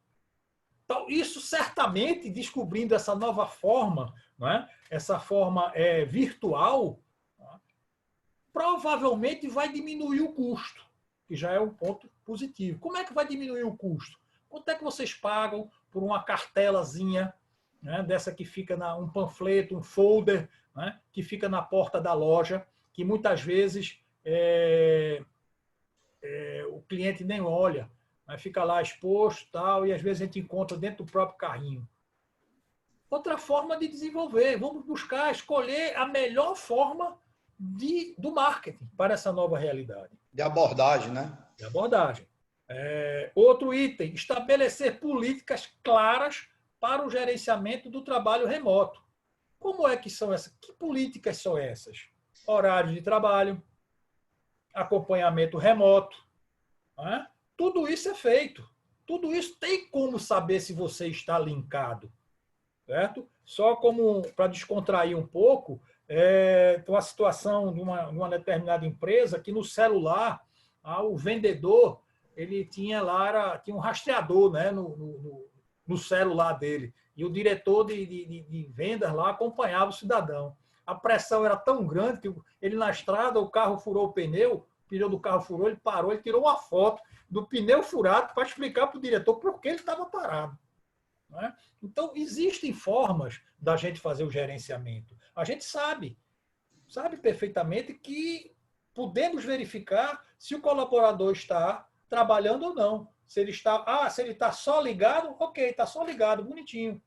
Então, isso certamente, descobrindo essa nova forma, né? Essa forma virtual, né? Provavelmente vai diminuir o custo, que já é um ponto positivo. Como é que vai diminuir o custo? Quanto é que vocês pagam por uma cartelazinha, né, dessa que fica um panfleto, um folder, né, que fica na porta da loja, que muitas vezes o cliente nem olha, né, fica lá exposto tal, e às vezes a gente encontra dentro do próprio carrinho. Outra forma de desenvolver, vamos buscar, escolher a melhor forma do marketing para essa nova realidade. De abordagem, né? De abordagem. Outro item, estabelecer políticas claras para o gerenciamento do trabalho remoto. Como é que são essas? Que políticas são essas? Horário de trabalho, acompanhamento remoto. Né? Tudo isso é feito. Tudo isso tem como saber se você está linkado. Certo? Só como para descontrair um pouco, tem uma situação de uma determinada empresa que no celular, o vendedor ele tinha um rastreador, né, no celular dele. E o diretor de vendas lá acompanhava o cidadão. A pressão era tão grande que ele na estrada, o carro furou o pneu do carro furou, ele parou, ele tirou uma foto do pneu furado para explicar para o diretor por que ele estava parado. Né? Então, existem formas da gente fazer o gerenciamento. A gente sabe perfeitamente que podemos verificar se o colaborador está trabalhando ou não. Se ele está só ligado, ok, está só ligado, bonitinho.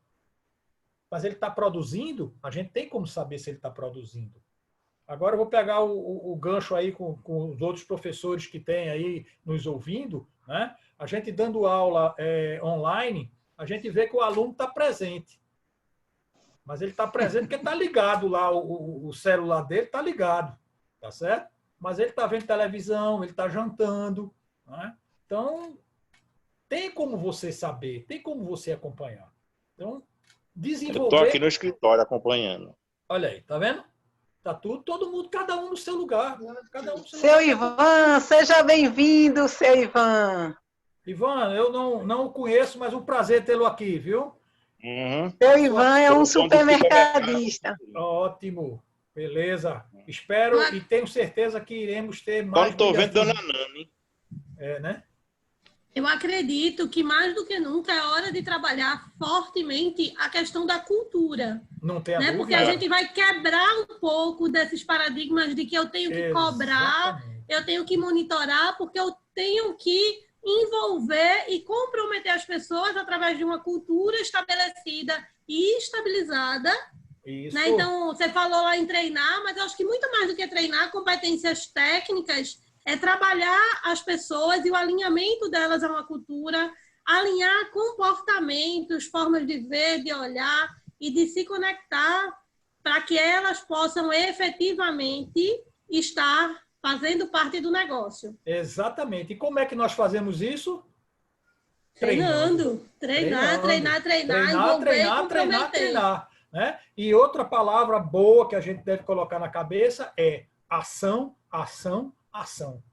Mas ele está produzindo, a gente tem como saber se ele está produzindo. Agora eu vou pegar o gancho aí com os outros professores que têm aí nos ouvindo, né? A gente dando aula online, a gente vê que o aluno está presente. Mas ele está presente porque está ligado lá, o celular dele está ligado, tá certo? Mas ele está vendo televisão, ele está jantando, né? Então, tem como você saber, tem como você acompanhar. Então, desenvolver... Eu estou aqui no escritório acompanhando. Olha aí, tá vendo? Tá tudo, todo mundo, cada um no seu lugar. Cada um no seu lugar. Ivan, seja bem-vindo, seu Ivan. Ivan, eu não o conheço, mas um prazer tê-lo aqui, viu? Uhum. Seu Ivan é um supermercadista. Ótimo, beleza. Espero e tenho certeza que iremos ter mais... Não estou vendo Dona Nani. Né? Eu acredito que, mais do que nunca, é hora de trabalhar fortemente a questão da cultura. Não tem a dúvida. Porque a gente vai quebrar um pouco desses paradigmas de que eu tenho que cobrar, eu tenho que monitorar, porque eu tenho que envolver e comprometer as pessoas através de uma cultura estabelecida e estabilizada. Isso. Né? Então, você falou lá em treinar, mas eu acho que muito mais do que treinar competências técnicas é trabalhar as pessoas e o alinhamento delas a uma cultura, alinhar comportamentos, formas de ver, de olhar e de se conectar para que elas possam efetivamente estar fazendo parte do negócio. Exatamente. E como é que nós fazemos isso? Treinando. Treinar, envolver e comprometer. Né? E outra palavra boa que a gente deve colocar na cabeça é ação, ação, ação.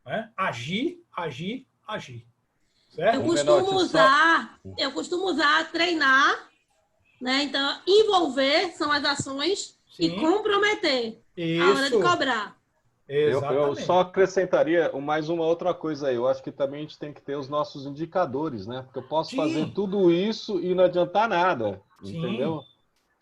Né? Agir, agir, agir. Certo? Eu costumo usar treinar, né? Então, envolver são as ações. Sim. E comprometer. Isso. A hora de cobrar. Eu só acrescentaria mais uma outra coisa aí. Eu acho que também a gente tem que ter os nossos indicadores, né? Porque eu posso fazer tudo isso e não adiantar nada, entendeu?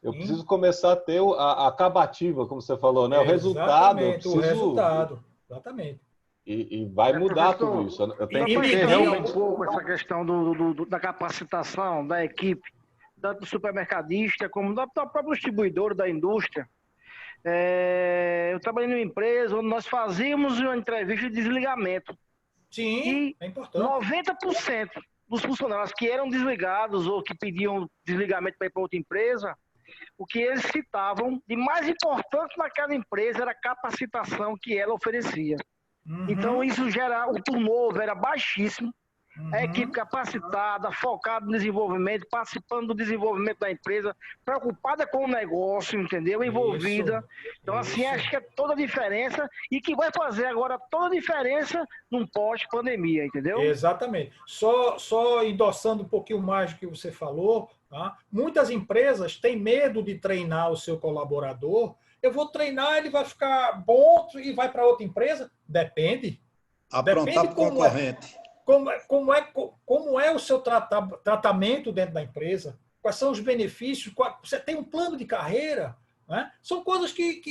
Eu preciso começar a ter a acabativa, como você falou, né? O resultado. O resultado, exatamente. E vai mudar tudo isso. Eu tenho que ter realmente um pouco essa questão da capacitação da equipe, tanto do supermercadista como do próprio distribuidor da indústria. Eu trabalhei numa empresa onde nós fazíamos uma entrevista de desligamento. Sim, é importante. 90% dos funcionários que eram desligados ou que pediam desligamento para ir para outra empresa, o que eles citavam de mais importante naquela empresa era a capacitação que ela oferecia. Então, isso o turnover era baixíssimo. A equipe capacitada, focada no desenvolvimento, participando do desenvolvimento da empresa, preocupada com o negócio, entendeu? Envolvida. Então, assim, acho que é toda a diferença e que vai fazer agora toda a diferença num pós-pandemia, entendeu? Exatamente. Só endossando um pouquinho mais do que você falou, tá? Muitas empresas têm medo de treinar o seu colaborador. Eu vou treinar, ele vai ficar bom e vai para outra empresa? Depende. Aprontar para o concorrente. Como é o seu tratamento dentro da empresa? Quais são os benefícios? Você tem um plano de carreira? Né? São coisas que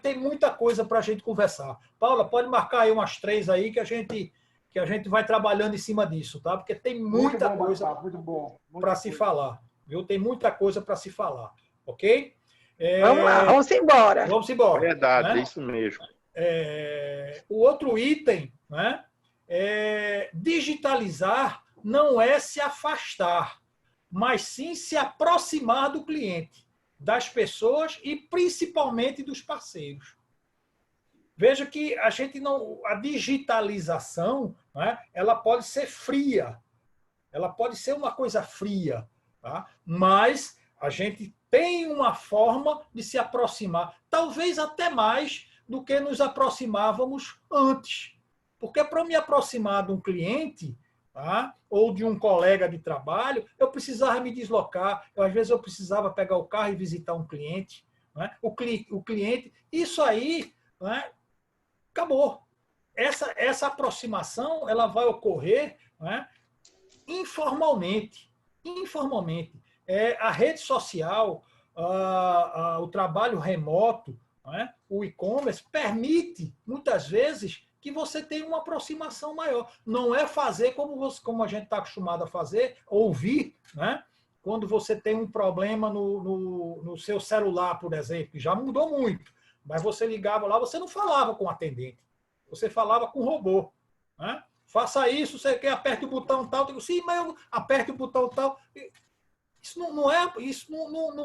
tem muita coisa para a gente conversar. Paula, pode marcar aí umas 3 aí que a gente vai trabalhando em cima disso, tá? Porque tem muita coisa para se falar. Viu? Tem muita coisa para se falar. Ok? Vamos lá, vamos embora. Vamos embora. Verdade, né? É isso mesmo. O outro item, né? Digitalizar não é se afastar, mas sim se aproximar do cliente, das pessoas e principalmente dos parceiros. Veja que a digitalização, né, ela pode ser fria, ela pode ser uma coisa fria, tá? Mas a gente tem uma forma de se aproximar, talvez até mais do que nos aproximávamos antes. Porque para me aproximar de um cliente, tá, ou de um colega de trabalho, eu precisava me deslocar. Às vezes eu precisava pegar o carro e visitar um cliente. Né? O cliente, isso aí, né, acabou. Essa aproximação ela vai ocorrer, né, informalmente. A rede social, o trabalho remoto, né, o e-commerce permite, muitas vezes, que você tenha uma aproximação maior. Não é fazer como a gente está acostumado a fazer, ouvir, né? Quando você tem um problema no seu celular, por exemplo, que já mudou muito, mas você ligava lá, você não falava com o atendente, você falava com o robô. Né? Faça isso, você quer, aperte o botão tal, eu digo, sim, mas eu aperte o botão tal. Isso não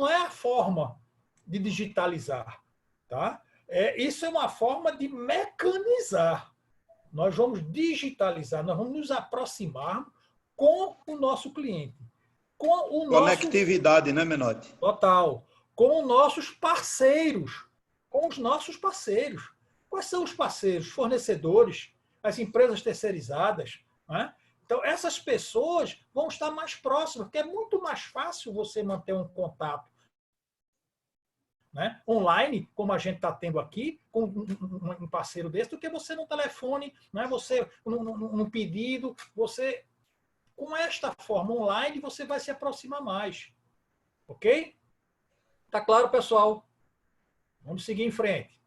é a forma de digitalizar. Tá? Isso é uma forma de mecanizar. Nós vamos digitalizar, nós vamos nos aproximar com o nosso cliente. Conectividade, né, Menotti? Total. Com os nossos parceiros. Quais são os parceiros? Fornecedores, as empresas terceirizadas. Né? Então, essas pessoas vão estar mais próximas, porque é muito mais fácil você manter um contato, né, online, como a gente está tendo aqui, com um parceiro desse, do que você no telefone, né, você num pedido, você, com esta forma online, você vai se aproximar mais. Ok? Tá claro, pessoal? Vamos seguir em frente.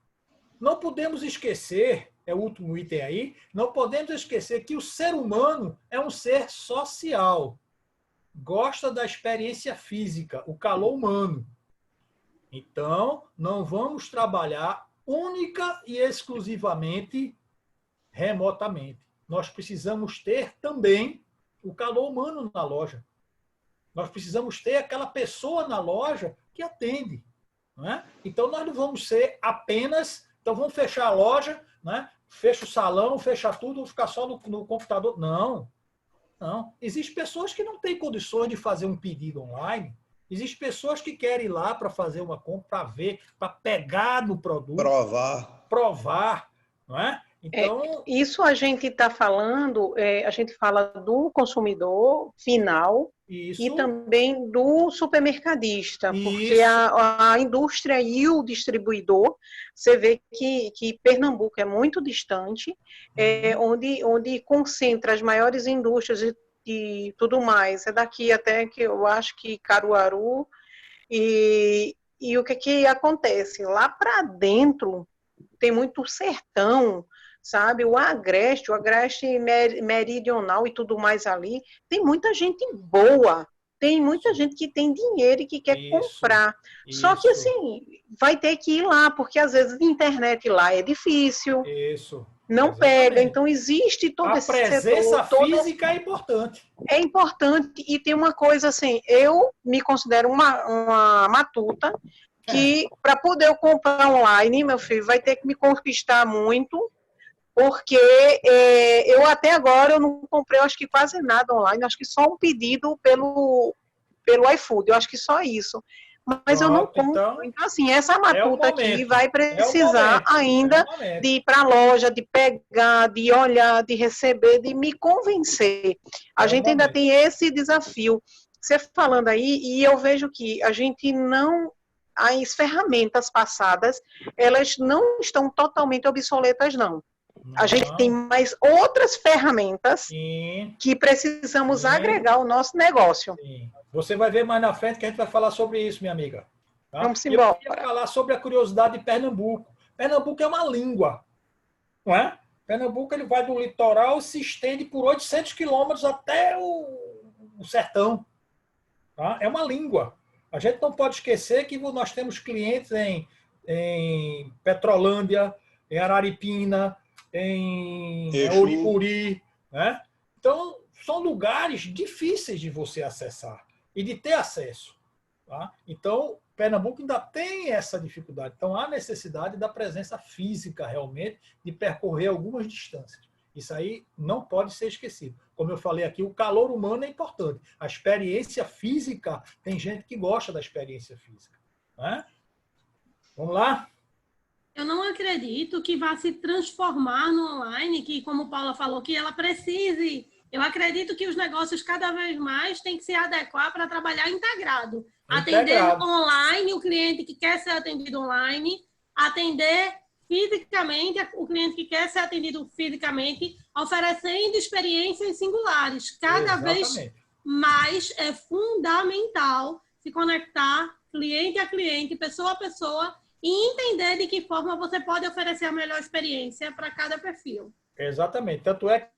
Não podemos esquecer, é o último item aí, não podemos esquecer que o ser humano é um ser social. Gosta da experiência física, o calor humano. Então, não vamos trabalhar única e exclusivamente remotamente. Nós precisamos ter também o calor humano na loja. Nós precisamos ter aquela pessoa na loja que atende. Né? Então, nós não vamos ser apenas... Então, vamos fechar a loja, né? Fecha o salão, fecha tudo, vamos ficar só no computador. Não. Existem pessoas que não têm condições de fazer um pedido online. Existem pessoas que querem ir lá para fazer uma compra, para ver, para pegar no produto. Provar. Não é? Então, isso a gente está falando, a gente fala do consumidor final e também do supermercadista, porque a indústria e o distribuidor, você vê que Pernambuco é muito distante, onde concentra as maiores indústrias e tudo mais. É daqui até que eu acho que Caruaru, e o que acontece? Lá para dentro tem muito sertão, sabe? O Agreste Meridional e tudo mais ali, tem muita gente boa, tem muita gente que tem dinheiro e que quer comprar. Só que, assim, vai ter que ir lá, porque às vezes a internet lá é difícil. Não pega, então existe todo esse setor. A presença física é importante. É importante, e tem uma coisa assim, eu me considero uma matuta, que para poder eu comprar online, meu filho, vai ter que me conquistar muito, porque eu até agora eu não comprei, eu acho que quase nada online, acho que só um pedido pelo iFood, eu acho que só isso. Mas eu não compro. Então, assim, essa matuta aqui vai precisar ainda de ir para a loja, de pegar, de olhar, de receber, de me convencer. A gente ainda tem esse desafio. Você falando aí, e eu vejo que a gente não... As ferramentas passadas, elas não estão totalmente obsoletas, não. A gente tem mais outras ferramentas que precisamos agregar ao nosso negócio. Você vai ver mais na frente que a gente vai falar sobre isso, minha amiga. Tá? Vamos embora. Eu queria falar sobre a curiosidade de Pernambuco. Pernambuco é uma língua, não é? Pernambuco ele vai do litoral e se estende por 800 quilômetros até o sertão. Tá? É uma língua. A gente não pode esquecer que nós temos clientes em Petrolândia, em Araripina, em Uricuri, né? Então, são lugares difíceis de você acessar e de ter acesso. Tá? Então, Pernambuco ainda tem essa dificuldade. Então, há necessidade da presença física, realmente, de percorrer algumas distâncias. Isso aí não pode ser esquecido. Como eu falei aqui, o calor humano é importante. A experiência física, tem gente que gosta da experiência física. Né? Vamos lá? Eu não acredito que vá se transformar no online, que, como Paula falou, que ela precise. Eu acredito que os negócios cada vez mais têm que se adequar para trabalhar integrado. Atender online o cliente que quer ser atendido online, atender fisicamente o cliente que quer ser atendido fisicamente, oferecendo experiências singulares. Cada vez mais é fundamental se conectar cliente a cliente, pessoa a pessoa, e entender de que forma você pode oferecer a melhor experiência para cada perfil. Exatamente. Tanto é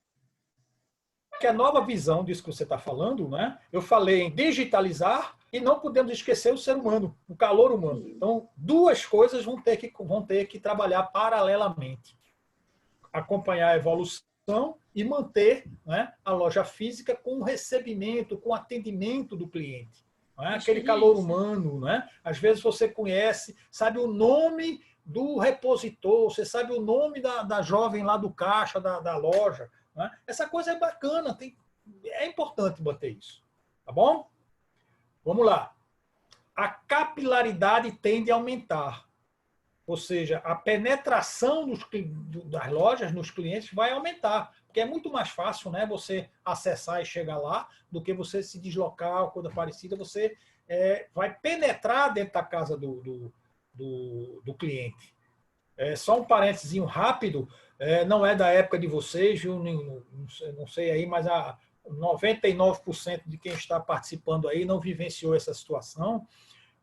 que a nova visão disso que você está falando, né? Eu falei em digitalizar e não podemos esquecer o ser humano, o calor humano. Então, duas coisas vão ter que trabalhar paralelamente. Acompanhar a evolução e manter, né, a loja física com o recebimento, com o atendimento do cliente. Não é? Aquele calor humano. Né? Às vezes você conhece, sabe o nome do repositor, você sabe o nome da jovem lá do caixa da loja. Né? Essa coisa é bacana, é importante manter isso. Tá bom? Vamos lá. A capilaridade tende a aumentar. Ou seja, a penetração das lojas nos clientes vai aumentar. Porque é muito mais fácil, né, você acessar e chegar lá do que você se deslocar ou coisa parecida. Você vai penetrar dentro da casa do cliente. Só um parênteses rápido. Não é da época de vocês, viu? Não sei aí, mas 99% de quem está participando aí não vivenciou essa situação,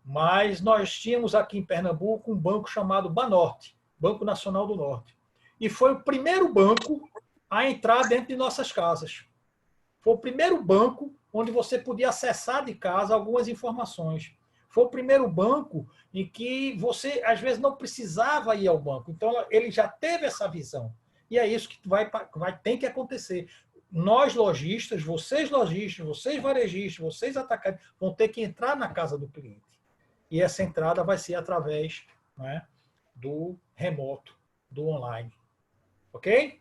mas nós tínhamos aqui em Pernambuco um banco chamado Banorte, Banco Nacional do Norte. E foi o primeiro banco a entrar dentro de nossas casas. Foi o primeiro banco onde você podia acessar de casa algumas informações. Foi o primeiro banco em que você, às vezes, não precisava ir ao banco. Então, ele já teve essa visão. E é isso que tem que acontecer. Nós, lojistas, vocês varejistas, vocês atacantes, vão ter que entrar na casa do cliente. E essa entrada vai ser através, né, do remoto, do online. Ok?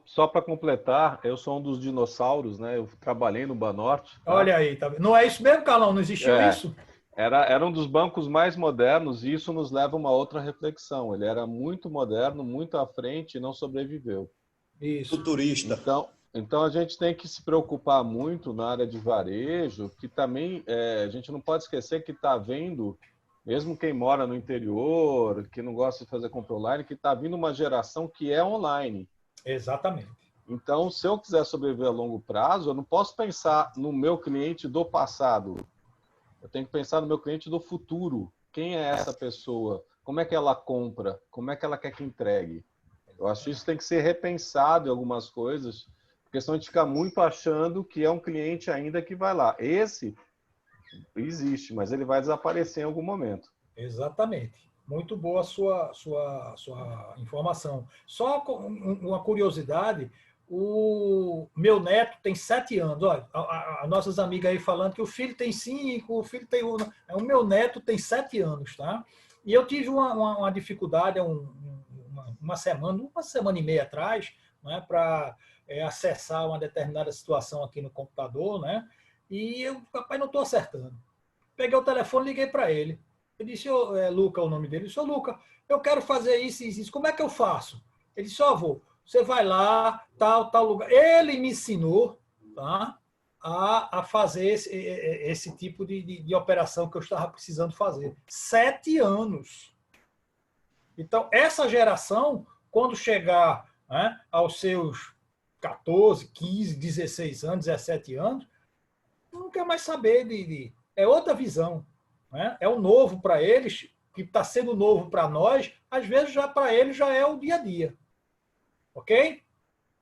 Só para completar, eu sou um dos dinossauros, né? Eu trabalhei no Banorte. Tá? Olha aí, tá vendo? Não é isso mesmo, Carlão? Não existiu isso? Era um dos bancos mais modernos e isso nos leva a uma outra reflexão. Ele era muito moderno, muito à frente e não sobreviveu. Isso. Futurista. Então a gente tem que se preocupar muito na área de varejo, que também a gente não pode esquecer que está vendo, mesmo quem mora no interior, que não gosta de fazer compra online, que está vindo uma geração que é online. Exatamente. Então, se eu quiser sobreviver a longo prazo, eu não posso pensar no meu cliente do passado. Eu tenho que pensar no meu cliente do futuro. Quem é essa pessoa? Como é que ela compra? Como é que ela quer que entregue? Eu acho que isso tem que ser repensado em algumas coisas, porque senão a gente fica muito achando que é um cliente ainda que vai lá. Esse existe, mas ele vai desaparecer em algum momento. Exatamente. Muito boa a sua informação. Só uma curiosidade, o meu neto tem 7 anos. Olha, as nossas amigas aí falando que o filho tem 5, o filho tem 1. O meu neto tem 7 anos, tá? E eu tive uma dificuldade uma semana e meia atrás, né, para acessar uma determinada situação aqui no computador, né? E eu, papai, não estou acertando. Peguei o telefone, liguei para ele. Eu disse, Luca, o nome dele. Eu disse, Luca, eu quero fazer isso, isso. Como é que eu faço? Ele disse, avô, você vai lá, tal lugar. Ele me ensinou, tá, a fazer esse tipo de operação que eu estava precisando fazer. 7 anos. Então, essa geração, quando chegar, né, aos seus 14, 15, 16 anos, 17 anos, não quer mais saber é outra visão. Né? É o novo para eles, que está sendo novo para nós, às vezes já para eles já é o dia a dia. Ok?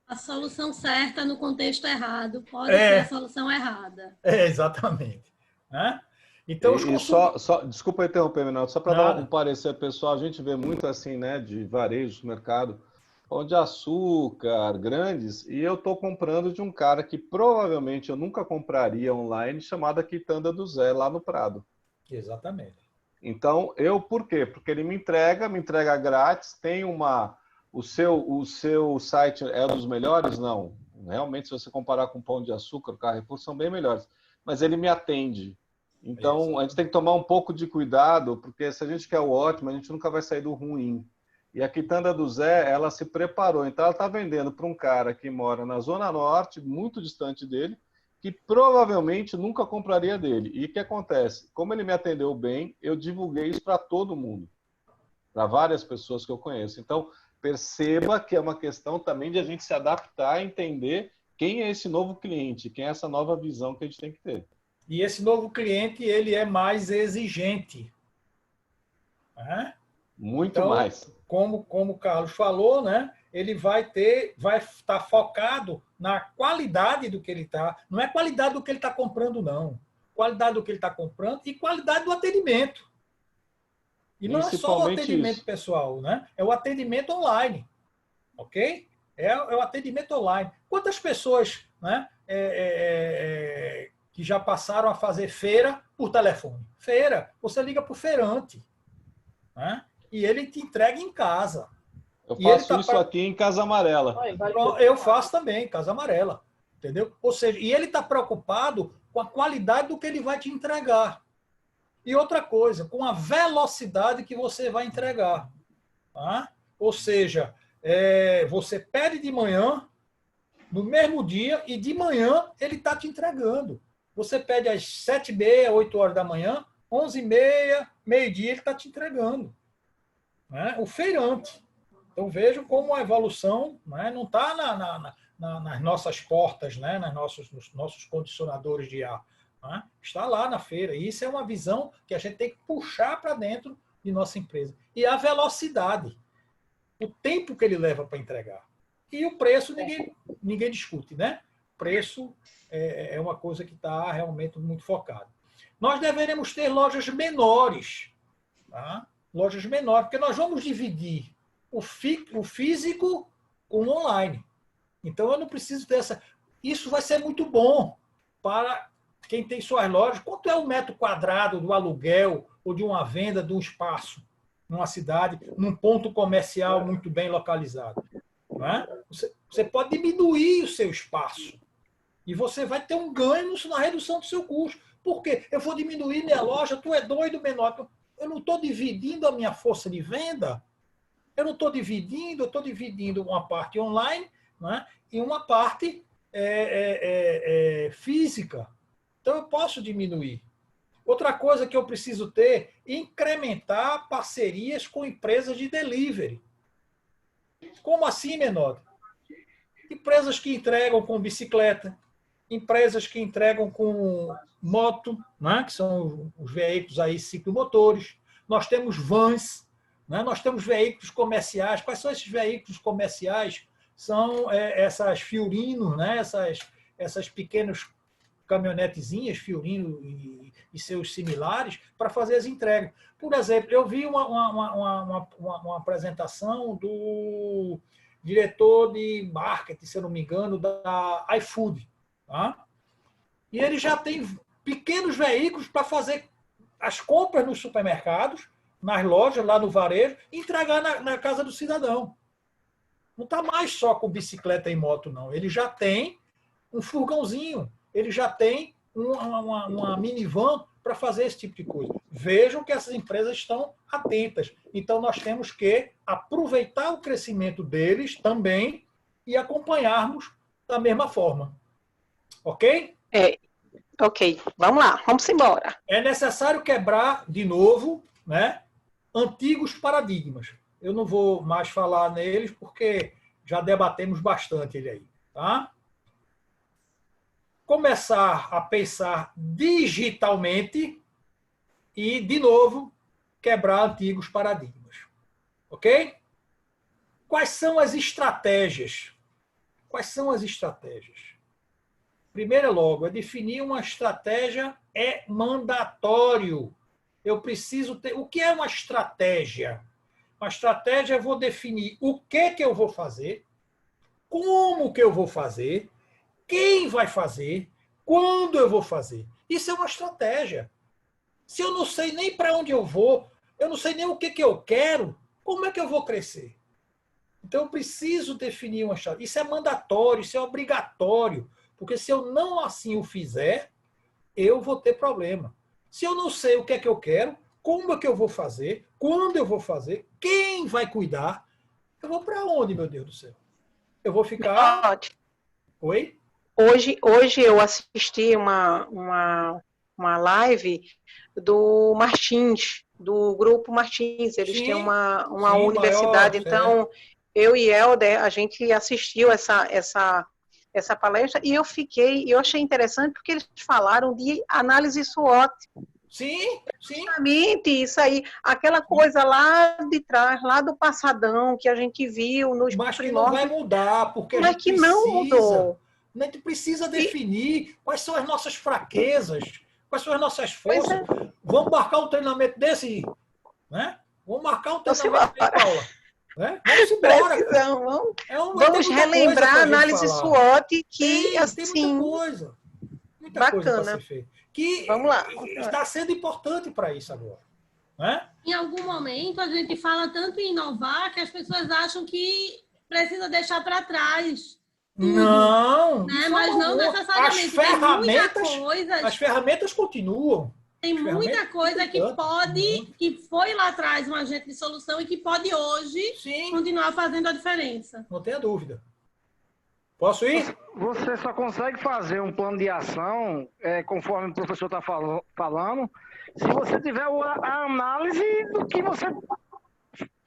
A solução certa no contexto errado pode ser a solução errada. Exatamente. Né? Então, desculpa interromper, Renato, só para dar um parecer pessoal, a gente vê muito assim, né, de varejo, mercado, pão de açúcar, grandes, e eu estou comprando de um cara que provavelmente eu nunca compraria online, chamado Quitanda do Zé, lá no Prado. Exatamente. Então, por quê? Porque ele me entrega grátis, tem o seu site é dos melhores? Não. Realmente, se você comparar com o Pão de Açúcar, o Carrefour, são bem melhores. Mas ele me atende. Então, a gente tem que tomar um pouco de cuidado, porque se a gente quer o ótimo, a gente nunca vai sair do ruim. E a Quitanda do Zé, ela se preparou. Então, ela está vendendo para um cara que mora na Zona Norte, muito distante dele, que provavelmente nunca compraria dele. E o que acontece? Como ele me atendeu bem, eu divulguei isso para todo mundo, para várias pessoas que eu conheço. Então, perceba que é uma questão também de a gente se adaptar, entender quem é esse novo cliente, quem é essa nova visão que a gente tem que ter. E esse novo cliente, ele é mais exigente. Né? Muito mais. Como o Carlos falou, né? Ele vai estar focado na qualidade do que ele está. Não é qualidade do que ele está comprando, não. Qualidade do que ele está comprando e qualidade do atendimento. E não é só o atendimento pessoal, né? É o atendimento online. Ok? É o atendimento online. Quantas pessoas, né, que já passaram a fazer feira por telefone? Feira, você liga para o feirante, né? E ele te entrega em casa. Eu faço isso aqui em Casa Amarela. Eu faço também, em Casa Amarela. Entendeu? Ou seja, e ele está preocupado com a qualidade do que ele vai te entregar. E outra coisa, com a velocidade que você vai entregar. Tá? Ou seja, você pede de manhã, no mesmo dia, e de manhã ele está te entregando. Você pede às 7h30, 8 horas da manhã, 11h30, meio-dia, ele está te entregando. Né? O feirante. Então, vejam como a evolução, né, não está nas nossas portas, né, nos nossos condicionadores de ar. Né? Está lá na feira. E isso é uma visão que a gente tem que puxar para dentro de nossa empresa. E a velocidade. O tempo que ele leva para entregar. E o preço, ninguém discute. Né? O preço é uma coisa que está realmente muito focada. Nós deveremos ter lojas menores. Tá? Lojas menores, porque nós vamos dividir o físico com o online. Então, eu não preciso dessa... Isso vai ser muito bom para quem tem suas lojas. Quanto é o metro quadrado do aluguel ou de uma venda de um espaço numa cidade, num ponto comercial muito bem localizado? Não é? Você pode diminuir o seu espaço e você vai ter um ganho na redução do seu custo. Por quê? Eu vou diminuir minha loja, tu é doido, menor. Eu não estou dividindo a minha força de venda. Eu não estou dividindo, eu estou dividindo uma parte online, né, e uma parte física. Então, eu posso diminuir. Outra coisa que eu preciso ter, incrementar parcerias com empresas de delivery. Como assim, menor? Empresas que entregam com bicicleta, empresas que entregam com moto, né, que são os veículos aí ciclomotores. Nós temos vans, né, nós temos veículos comerciais. Quais são esses veículos comerciais? São essas Fiorino, né, essas pequenas caminhonetezinhas, Fiorino e seus similares, para fazer as entregas. Por exemplo, eu vi uma apresentação do diretor de marketing, se eu não me engano, da iFood. Tá? E ele já tem pequenos veículos para fazer as compras nos supermercados, nas lojas, lá no varejo, e entregar na casa do cidadão. Não está mais só com bicicleta e moto, não. Ele já tem um furgãozinho, ele já tem uma minivan para fazer esse tipo de coisa. Vejam que essas empresas estão atentas. Então, nós temos que aproveitar o crescimento deles também e acompanharmos da mesma forma. Ok? Ok, vamos lá, vamos embora. É necessário quebrar, de novo, né, antigos paradigmas. Eu não vou mais falar neles, porque já debatemos bastante ele aí. Tá? Começar a pensar digitalmente e, de novo, quebrar antigos paradigmas. Ok? Quais são as estratégias? Quais são as estratégias? Primeiro, logo, é definir uma estratégia é mandatório. Eu preciso ter... O que é uma estratégia? Uma estratégia, eu vou definir o que eu vou fazer, como que eu vou fazer, quem vai fazer, quando eu vou fazer. Isso é uma estratégia. Se eu não sei nem para onde eu vou, eu não sei nem o que eu quero, como é que eu vou crescer? Então, eu preciso definir uma estratégia. Isso é mandatório, isso é obrigatório. Porque se eu não assim o fizer, eu vou ter problema. Se eu não sei o que é que eu quero, como é que eu vou fazer, quando eu vou fazer, quem vai cuidar, eu vou para onde, meu Deus do céu? Eu vou ficar... Oi? Hoje eu assisti uma live do Martins, do Grupo Martins. Eles têm uma universidade. Maior, então, eu e Helder, a gente assistiu essa palestra e eu achei interessante porque eles falaram de análise SWOT. Sim. Justamente isso aí, aquela coisa lá de trás, lá do passadão que a gente viu nos Mas que não vai mudar, porque mas que não mudou. A gente precisa definir quais são as nossas fraquezas, quais são as nossas forças. Vamos marcar um treinamento desse, né? Vamos marcar um treinamento desse, Paula. Né? Vamos embora. Vamos relembrar a análise SWOT que, tem muita coisa. Muita bacana. Coisa para ser feita. Que vamos lá. Está sendo importante para isso agora. Né? Em algum momento, a gente fala tanto em inovar que as pessoas acham que precisa deixar para trás. Tudo, não, né? Mas não necessariamente. As ferramentas continuam. Tem muita coisa que foi lá atrás um agente de solução e que pode hoje continuar fazendo a diferença. Não tenha dúvida. Posso ir? Você só consegue fazer um plano de ação, conforme o professor está falando, se você tiver a análise do que você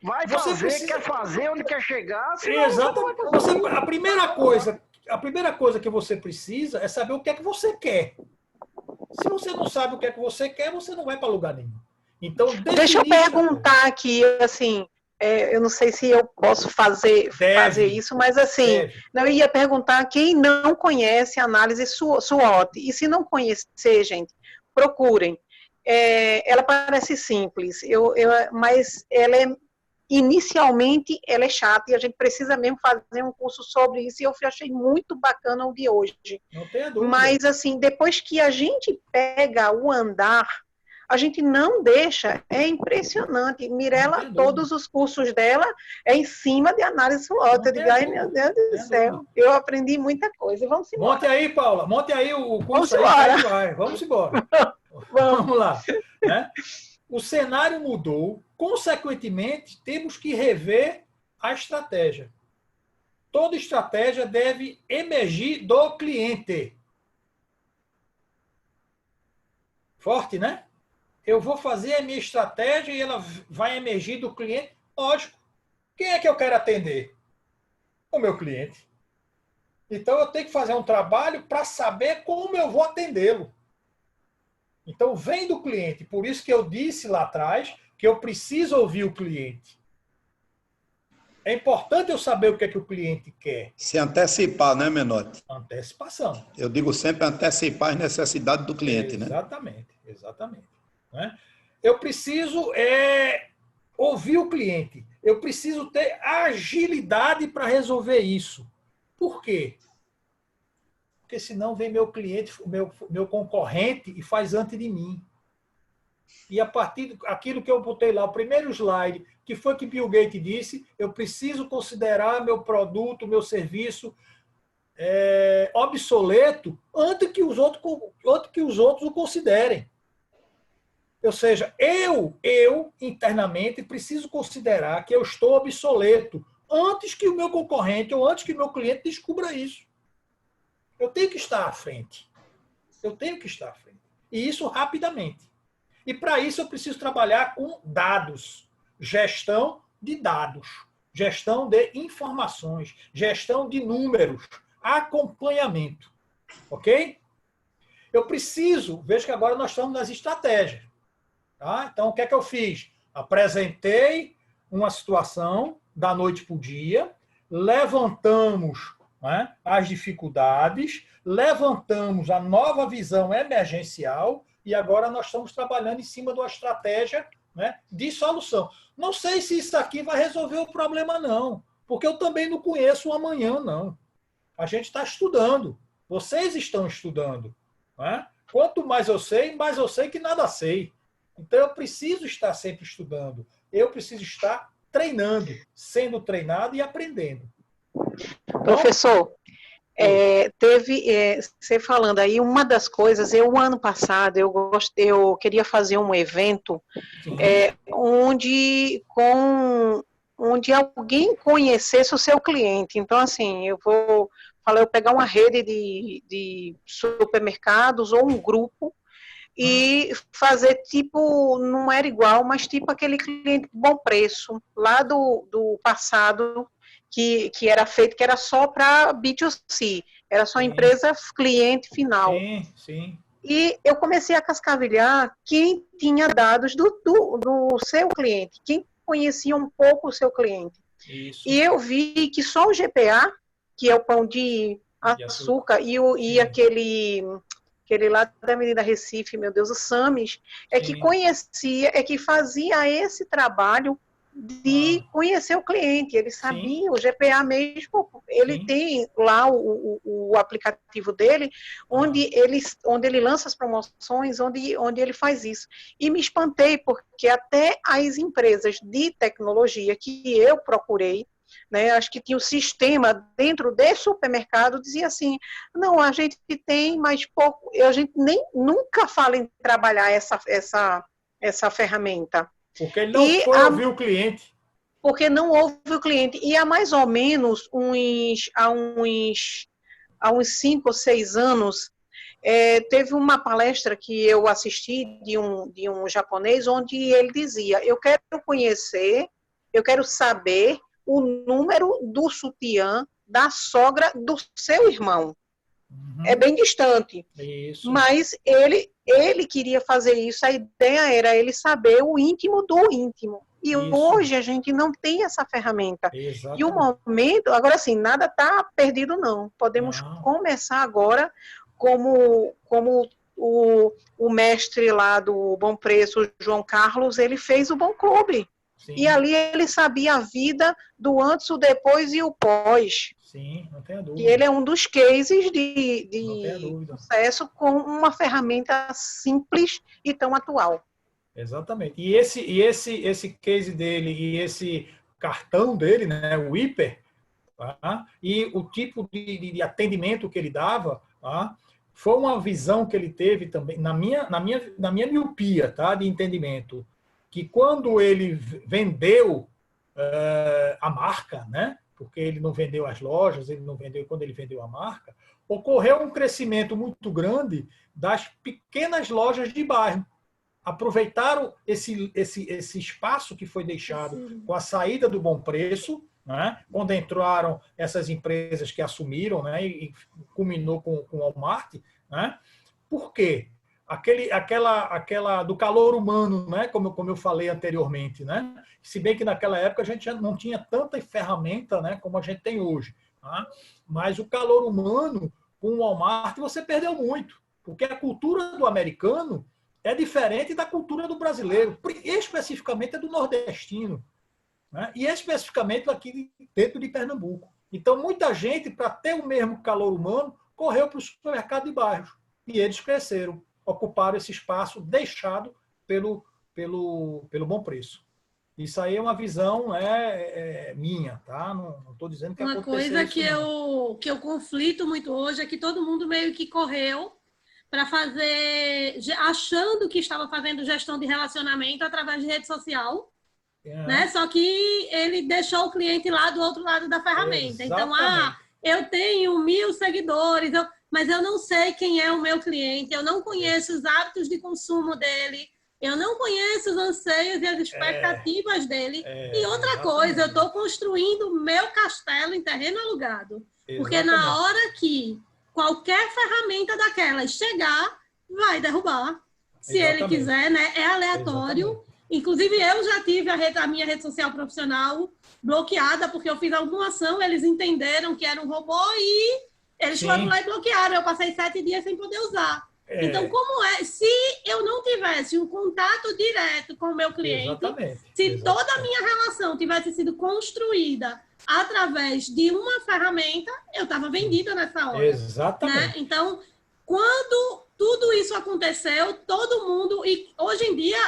vai fazer, quer fazer, onde quer chegar. Exatamente. A primeira coisa que você precisa é saber o que é que você quer. Se você não sabe o que é que você quer, você não vai para lugar nenhum. Então, deixa eu perguntar aqui, assim, eu não sei se eu posso fazer isso, mas assim, eu ia perguntar quem não conhece a análise SWOT. E se não conhecer, gente, procurem. Ela parece simples, mas ela inicialmente ela é chata e a gente precisa mesmo fazer um curso sobre isso, e eu achei muito bacana o de hoje. Não tenha dúvida. Mas assim, depois que a gente pega o andar, a gente não deixa, é impressionante. Mirela, todos os cursos dela é em cima de análise SWOT. Eu digo, ai meu Deus do céu, eu aprendi muita coisa. Vamos embora. Monte aí, Paula, monte aí o curso. Vamos embora. Vamos lá. Né? O cenário mudou, consequentemente, temos que rever a estratégia. Toda estratégia deve emergir do cliente. Forte, né? Eu vou fazer a minha estratégia e ela vai emergir do cliente. Lógico. Quem é que eu quero atender? O meu cliente. Então, eu tenho que fazer um trabalho para saber como eu vou atendê-lo. Então, vem do cliente. Por isso que eu disse lá atrás que eu preciso ouvir o cliente. É importante eu saber o que é que o cliente quer. Se antecipar, né, Menotti? Antecipação. Eu digo sempre antecipar as necessidades do cliente, né? Exatamente. Né? Eu preciso ouvir o cliente. Eu preciso ter agilidade para resolver isso. Por quê? Porque senão vem meu cliente, meu concorrente e faz antes de mim. E a partir daquilo que eu botei lá, o primeiro slide, que foi que Bill Gates disse, eu preciso considerar meu produto, meu serviço obsoleto antes que os outros o considerem. Ou seja, eu internamente preciso considerar que eu estou obsoleto antes que o meu concorrente ou antes que o meu cliente descubra isso. Eu tenho que estar à frente. E isso rapidamente. E para isso eu preciso trabalhar com dados. Gestão de dados. Gestão de informações. Gestão de números. Acompanhamento. Ok? Eu preciso... Veja que agora nós estamos nas estratégias. Tá? Então, o que é que eu fiz? Apresentei uma situação da noite para o dia. Levantamos... né, as dificuldades, levantamos a nova visão emergencial e agora nós estamos trabalhando em cima de uma estratégia, né, de solução. Não sei se isso aqui vai resolver o problema, não, porque eu também não conheço o amanhã, não. A gente está estudando, vocês estão estudando. Né? Quanto mais eu sei que nada sei. Então eu preciso estar sempre estudando, eu preciso estar treinando, sendo treinado e aprendendo. Professor, você falando aí, uma das coisas, ano passado, eu queria fazer um evento onde alguém conhecesse o seu cliente. Então, assim, eu pegar uma rede de supermercados ou um grupo e fazer tipo, não era igual, mas tipo aquele cliente de bom preço, lá do passado, que era feito, que era só para B2C, era só empresa cliente final. Sim. E eu comecei a cascavilhar quem tinha dados do seu cliente, quem conhecia um pouco o seu cliente. Isso. E eu vi que só o GPA, que é o pão de açúcar, e aquele lá da Avenida Recife, meu Deus, o Samis, que conhecia, que fazia esse trabalho de conhecer o cliente, ele sabia, o GPA mesmo, ele tem lá o aplicativo dele, onde ele lança as promoções, onde ele faz isso. E me espantei, porque até as empresas de tecnologia que eu procurei, né, acho que tinha um sistema dentro desse supermercado, dizia assim, não, a gente tem mais pouco, a gente nunca fala em trabalhar essa ferramenta. Porque ele não foi ouvir o cliente. Porque não ouve o cliente. E há mais ou menos há uns 5 ou 6 anos, teve uma palestra que eu assisti de um japonês, onde ele dizia, eu quero saber o número do sutiã da sogra do seu irmão. É bem distante. Isso. Mas ele queria fazer isso, a ideia era ele saber o íntimo do íntimo. E hoje a gente não tem essa ferramenta. Exatamente. E o momento, agora assim, nada está perdido não. Podemos começar agora como o mestre lá do Bom Preço, João Carlos, ele fez o Bom Clube. Sim. E ali ele sabia a vida do antes, o depois e o pós. Sim, não tenho dúvida. E ele é um dos cases de sucesso com uma ferramenta simples e tão atual. Exatamente. E esse case dele e esse cartão dele, né, o hiper, tá? E o tipo de atendimento que ele dava, tá? Foi uma visão que ele teve também, na minha miopia, tá? De entendimento, que quando ele vendeu a marca, né? Porque ele não vendeu as lojas, ele não vendeu quando ele vendeu a marca, ocorreu um crescimento muito grande das pequenas lojas de bairro. Aproveitaram esse espaço que foi deixado com a saída do Bom Preço, né? Quando entraram essas empresas que assumiram, né? E culminou com o Walmart, né? Por quê? Aquela do calor humano, né? Como eu falei anteriormente, né? Se bem que naquela época a gente já não tinha tanta ferramenta, né? Como a gente tem hoje, tá? Mas o calor humano com o Walmart você perdeu muito, porque a cultura do americano é diferente da cultura do brasileiro, especificamente do nordestino, né? E especificamente aqui dentro de Pernambuco. Então, muita gente, para ter o mesmo calor humano, correu para o supermercado de bairros. E eles cresceram, ocuparam esse espaço deixado pelo Bom Preço. Isso aí é uma visão minha, tá? Não estou dizendo que aconteceu. Uma coisa que eu conflito muito hoje é que todo mundo meio que correu para fazer, achando que estava fazendo gestão de relacionamento através de rede social, né? Só que ele deixou o cliente lá do outro lado da ferramenta. Exatamente. Então, eu tenho 1000 seguidores, mas eu não sei quem é o meu cliente, eu não conheço os hábitos de consumo dele, eu não conheço os anseios e as expectativas dele. E outra coisa, eu estou construindo o meu castelo em terreno alugado. Porque na hora que qualquer ferramenta daquelas chegar, vai derrubar. Se ele quiser, né? É aleatório. Exatamente. Inclusive, eu já tive a minha rede social profissional bloqueada, porque eu fiz alguma ação, eles entenderam que era um robô e eles foram lá e bloquearam. Eu passei 7 dias sem poder usar. Então, se eu não tivesse um contato direto com o meu cliente, se toda a minha relação tivesse sido construída através de uma ferramenta, eu estava vendida nessa hora. Exatamente. Né? Então, quando tudo isso aconteceu, todo mundo... E hoje em dia,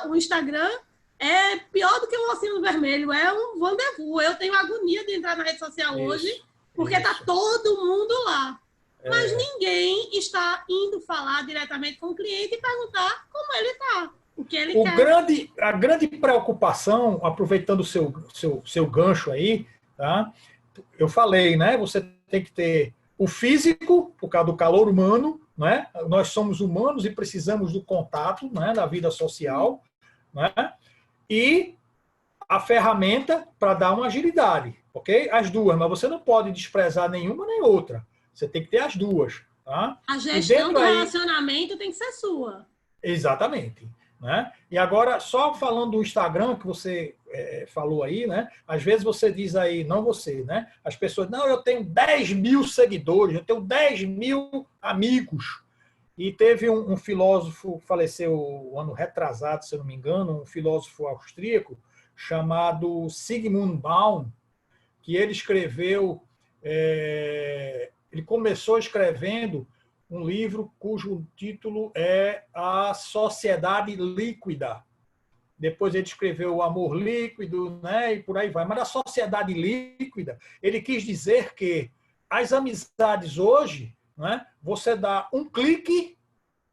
o Instagram é pior do que um ossinho vermelho. É um rendezvous. Eu tenho agonia de entrar na rede social hoje, porque está todo mundo lá. Mas ninguém está indo falar diretamente com o cliente e perguntar como ele está. O que ele quer. A grande preocupação, aproveitando o seu gancho aí, tá? Eu falei, né? Você tem que ter o físico, por causa do calor humano, né? Nós somos humanos e precisamos do contato, né? Da vida social, né? E a ferramenta para dar uma agilidade, ok? As duas, mas você não pode desprezar nenhuma nem outra. Você tem que ter as duas. Tá? A gestão do relacionamento tem que ser sua. Exatamente. Né? E agora, só falando do Instagram, que você falou aí, né? Às vezes você diz aí, não você, né? As pessoas, não, eu tenho 10.000 seguidores, eu tenho 10.000 amigos. E teve um filósofo, faleceu o ano retrasado, se eu não me engano, um filósofo austríaco, chamado Zygmunt Bauman, que ele escreveu... Ele começou escrevendo um livro cujo título é A Sociedade Líquida. Depois ele escreveu O Amor Líquido, né, e por aí vai. Mas a sociedade líquida, ele quis dizer que as amizades hoje, né, você dá um clique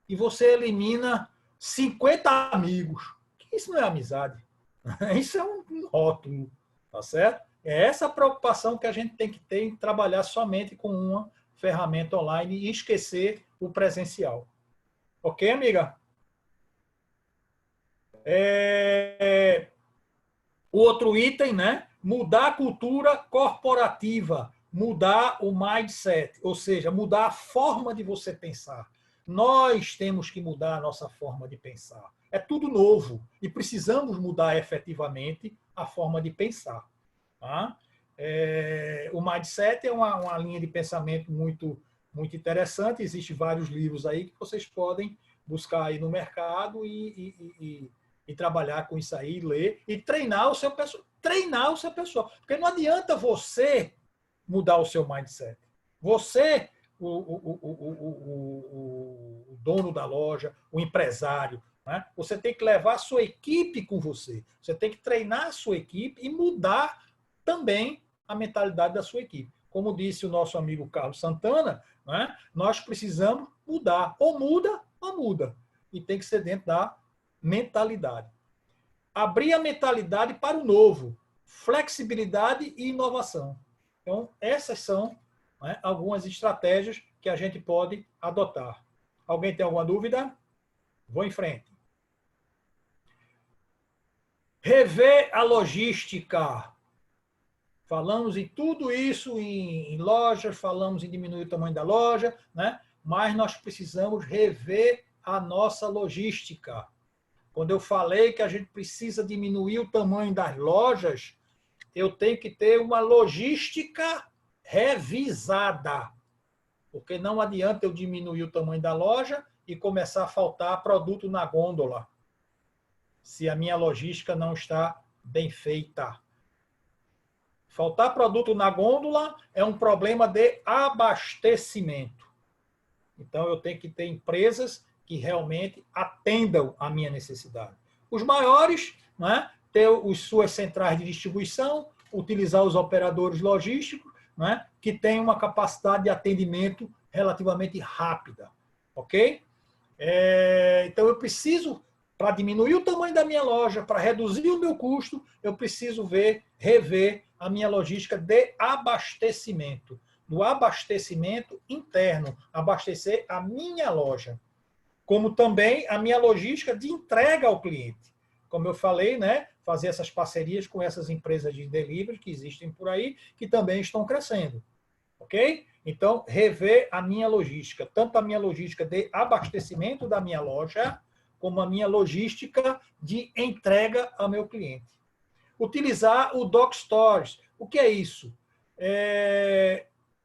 e você elimina 50 amigos. Isso não é amizade. Isso é um rótulo, tá certo? É essa preocupação que a gente tem que ter em trabalhar somente com uma ferramenta online e esquecer o presencial. Ok, amiga? O outro item, né? Mudar a cultura corporativa, mudar o mindset, ou seja, mudar a forma de você pensar. Nós temos que mudar a nossa forma de pensar. É tudo novo e precisamos mudar efetivamente a forma de pensar. Tá? O mindset é uma linha de pensamento muito, muito interessante. Existem vários livros aí que vocês podem buscar aí no mercado e trabalhar com isso aí, ler e treinar o seu pessoal. Porque não adianta você mudar o seu mindset. Você, o dono da loja, o empresário, né? Você tem que levar a sua equipe com você. Você tem que treinar a sua equipe e mudar também a mentalidade da sua equipe. Como disse o nosso amigo Carlos Santana, né? Nós precisamos mudar. Ou muda, ou muda. E tem que ser dentro da mentalidade. Abrir a mentalidade para o novo. Flexibilidade e inovação. Então, essas são, né, algumas estratégias que a gente pode adotar. Alguém tem alguma dúvida? Vou em frente. Rever a logística. Falamos em tudo isso em lojas, falamos em diminuir o tamanho da loja, né? Mas nós precisamos rever a nossa logística. Quando eu falei que a gente precisa diminuir o tamanho das lojas, eu tenho que ter uma logística revisada. Porque não adianta eu diminuir o tamanho da loja e começar a faltar produto na gôndola, se a minha logística não está bem feita. Faltar produto na gôndola é um problema de abastecimento. Então, eu tenho que ter empresas que realmente atendam a minha necessidade. Os maiores, né, ter as suas centrais de distribuição, utilizar os operadores logísticos, né, que têm uma capacidade de atendimento relativamente rápida. Ok? Então, eu preciso, para diminuir o tamanho da minha loja, para reduzir o meu custo, eu preciso rever a minha logística de abastecimento. Do abastecimento interno, abastecer a minha loja. Como também a minha logística de entrega ao cliente. Como eu falei, né, fazer essas parcerias com essas empresas de delivery que existem por aí, que também estão crescendo. Ok? Então, rever a minha logística. Tanto a minha logística de abastecimento da minha loja, como a minha logística de entrega ao meu cliente. Utilizar o Dock Stores. O que é isso?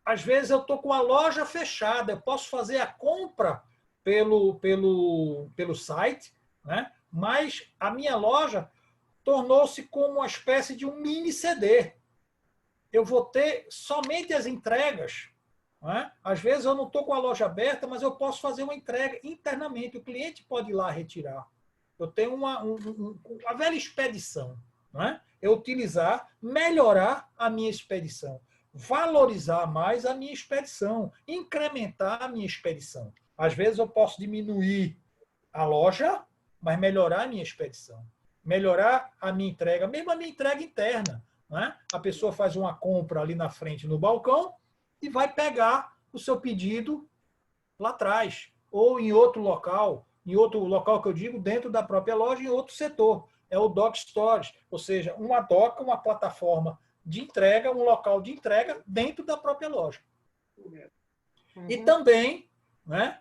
Às vezes eu estou com a loja fechada, eu posso fazer a compra pelo site, né? Mas a minha loja tornou-se como uma espécie de um mini CD. Eu vou ter somente as entregas. Né? Às vezes eu não estou com a loja aberta, mas eu posso fazer uma entrega internamente. O cliente pode ir lá retirar. Eu tenho a velha expedição. Né? Eu utilizar, melhorar a minha expedição. Valorizar mais a minha expedição. Incrementar a minha expedição. Às vezes eu posso diminuir a loja, mas melhorar a minha expedição. Melhorar a minha entrega, mesmo a minha entrega interna. Né? A pessoa faz uma compra ali na frente no balcão e vai pegar o seu pedido lá atrás. Ou em outro local que eu digo, dentro da própria loja, em outro setor. É o Dock Stores, ou seja, uma doca, uma plataforma de entrega, um local de entrega dentro da própria loja. E também, né,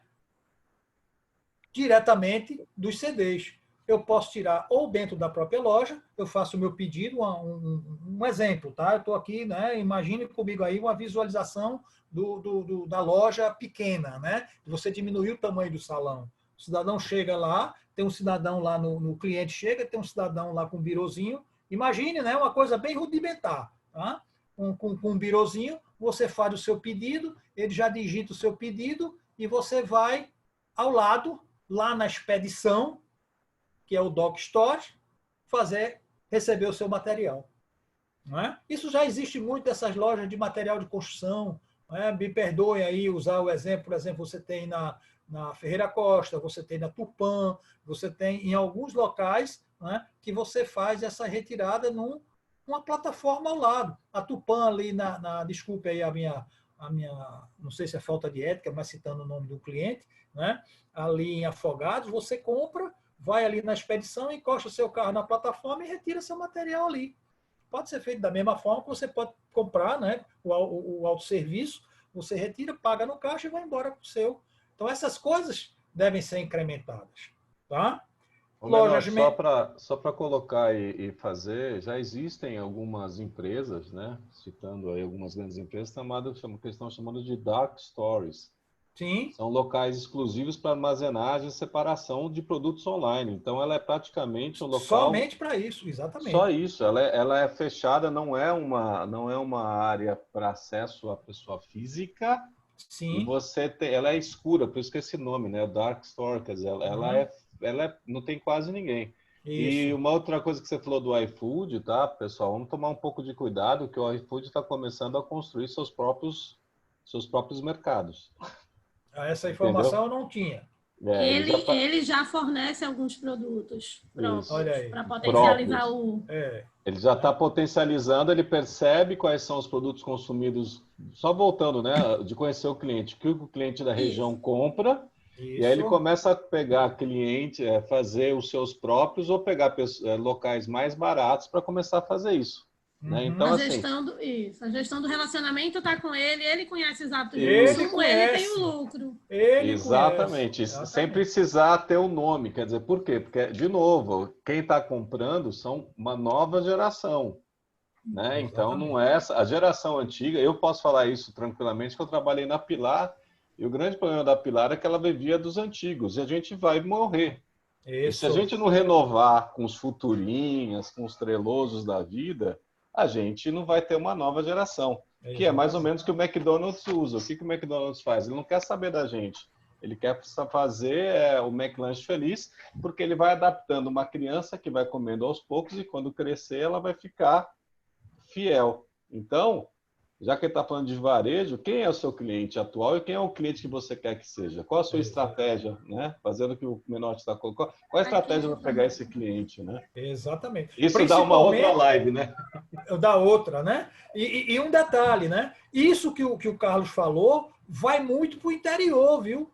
diretamente dos CDs. Eu posso tirar ou dentro da própria loja, eu faço o meu pedido, um exemplo, tá? Eu estou aqui, né? Imagine comigo aí uma visualização da loja pequena, né? Você diminuir o tamanho do salão. O cidadão chega lá, tem um cidadão lá no cliente chega, tem um cidadão lá com um birozinho. Imagine, né? Uma coisa bem rudimentar, tá? Com um birozinho, você faz o seu pedido, ele já digita o seu pedido e você vai ao lado, lá na expedição, que é o Dock Store, receber o seu material. Não é? Isso já existe muito nessas lojas de material de construção. Não é? Me perdoem aí usar o exemplo, por exemplo, você tem na Ferreira Costa, você tem na Tupã, você tem em alguns locais, não é? Que você faz essa retirada numa plataforma ao lado. A Tupã ali, desculpe aí a minha, não sei se é falta de ética, mas citando o nome do cliente, né? Ali em Afogados, você compra, vai ali na expedição, encosta seu carro na plataforma e retira seu material ali. Pode ser feito da mesma forma que você pode comprar, né, o autosserviço, você retira, paga no caixa e vai embora com o seu. Então, essas coisas devem ser incrementadas. Tá? Só para colocar e fazer, já existem algumas empresas, né, citando aí algumas grandes empresas, que estão chamando de dark stores. Sim. São locais exclusivos para armazenagem e separação de produtos online. Então, ela é praticamente um local... Somente para isso, exatamente. Só isso. Ela é fechada, não é uma área para acesso à pessoa física. Sim. E ela é escura, por isso que esse nome, né? O Dark Store, quer dizer, ela é não tem quase ninguém. Isso. E uma outra coisa que você falou do iFood, tá, pessoal? Vamos tomar um pouco de cuidado, que o iFood está começando a construir seus próprios mercados. Essa informação eu não tinha. Ele já fornece alguns produtos próprios para potencializar o... Ele já está potencializando, ele percebe quais são os produtos consumidos, só voltando, né, de conhecer o cliente, o que o cliente da região compra, e aí ele começa a pegar cliente, fazer os seus próprios ou pegar locais mais baratos para começar a fazer isso. Né? Então, a gestão do relacionamento está com ele conhece os hábitos de consumo, ele tem o lucro. Exatamente, sem precisar ter um nome. Quer dizer, por quê? Porque, de novo, quem está comprando são uma nova geração. Né? Então, não é a geração antiga. Eu posso falar isso tranquilamente, que eu trabalhei na Pilar, e o grande problema da Pilar é que ela vivia dos antigos, e a gente vai morrer. E se a gente não renovar com os futurinhas, com os trelosos da vida, a gente não vai ter uma nova geração, que é mais ou menos o que o McDonald's usa. O que o McDonald's faz? Ele não quer saber da gente. Ele quer fazer o McLanche feliz, porque ele vai adaptando uma criança que vai comendo aos poucos e quando crescer ela vai ficar fiel. Então, já que ele está falando de varejo, quem é o seu cliente atual e quem é o cliente que você quer que seja? Qual a sua estratégia, né? Fazendo o que o Menotti está colocando. Qual a estratégia para pegar esse cliente, né? Exatamente. Isso dá uma outra live, né? Dá outra, né? E um detalhe, né? Isso que o Carlos falou vai muito para o interior, viu?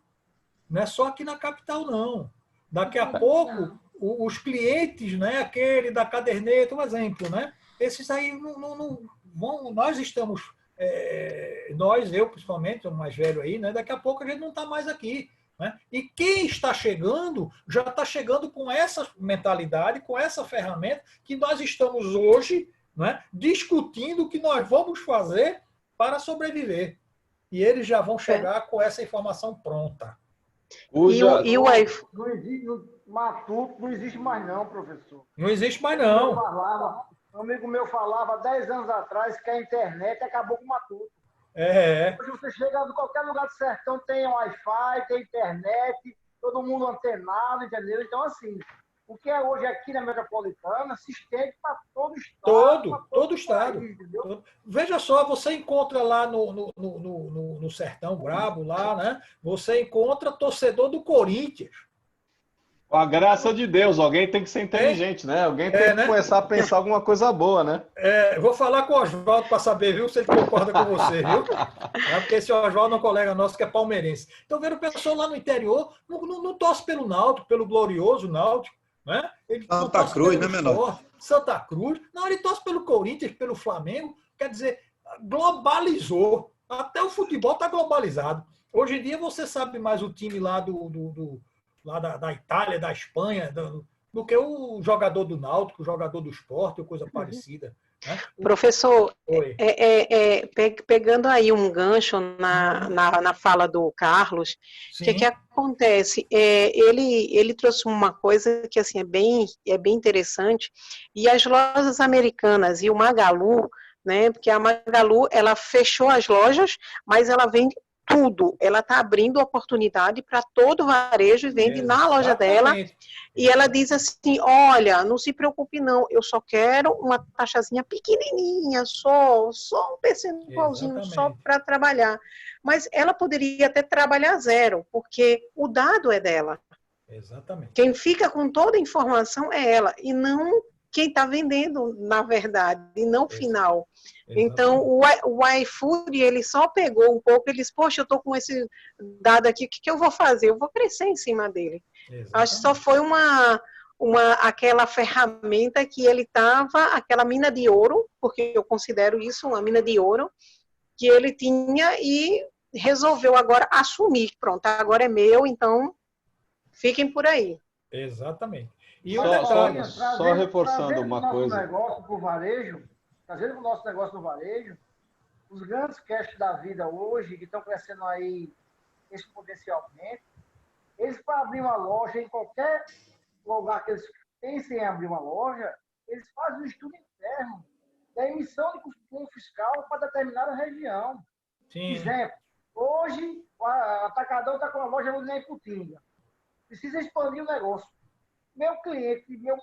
Não é só aqui na capital, não. Daqui a pouco, os clientes, né? Aquele da caderneta, um exemplo, né? Esses aí não vão... Nós estamos... eu principalmente, o mais velho aí, né? Daqui a pouco a gente não está mais aqui. Né? E quem está chegando, já está chegando com essa mentalidade, com essa ferramenta que nós estamos hoje, né, discutindo o que nós vamos fazer para sobreviver. E eles já vão chegar com essa informação pronta. E o Matuto não existe mais não, professor. Não existe mais não. Um amigo meu falava 10 anos atrás que a internet acabou com o Matuto. Hoje você chega em qualquer lugar do sertão, tem Wi-Fi, tem internet, todo mundo antenado, entendeu? Então, assim, o que é hoje aqui na metropolitana se estende para todo o estado. Todo o estado. País, veja só, você encontra lá no Sertão Brabo, lá, né? Você encontra torcedor do Corinthians. Com a graça de Deus, alguém tem que ser inteligente, né? Alguém tem que começar a pensar alguma coisa boa, né? Vou falar com o Oswaldo para saber, viu, se ele concorda com você, viu? Porque esse Oswaldo é um colega nosso que é palmeirense. Então, vendo o pessoal lá no interior, não torce pelo Náutico, pelo glorioso Náutico, né? Ele Santa Cruz, né, menor? Santa Cruz. Não, ele torce pelo Corinthians, pelo Flamengo. Quer dizer, globalizou. Até o futebol está globalizado. Hoje em dia, você sabe mais o time lá lá da Itália, da Espanha, do que o jogador do Náutico, o jogador do Sport, ou coisa parecida. Né? Professor, pegando aí um gancho na fala do Carlos, o que acontece? Ele trouxe uma coisa que assim, é bem interessante, e as lojas americanas e o Magalu, né, porque a Magalu ela fechou as lojas, mas ela vende tudo, ela está abrindo oportunidade para todo o varejo e vende na loja dela, e ela diz assim, olha, não se preocupe não, eu só quero uma taxazinha pequenininha, só um percentualzinho só para trabalhar, mas ela poderia até trabalhar zero, porque o dado é dela. Exatamente. Quem fica com toda a informação é ela, e não quem está vendendo, na verdade, e não o final. Então, o iFood, ele só pegou um pouco, ele disse, poxa, eu estou com esse dado aqui, o que eu vou fazer? Eu vou crescer em cima dele. Exatamente. Acho que só foi aquela ferramenta que ele estava, aquela mina de ouro, porque eu considero isso uma mina de ouro, que ele tinha e resolveu agora assumir. Pronto, agora é meu, então fiquem por aí. Exatamente. E só reforçando uma coisa. Trazendo o nosso negócio no varejo, os grandes cash da vida hoje, que estão crescendo aí exponencialmente, eles para abrir uma loja em qualquer lugar que eles pensem em abrir uma loja, eles fazem um estudo interno da emissão de cupom fiscal para determinada região. Sim. Exemplo, hoje o Atacadão está com uma loja na Iputinga. Precisa expandir o negócio. Meu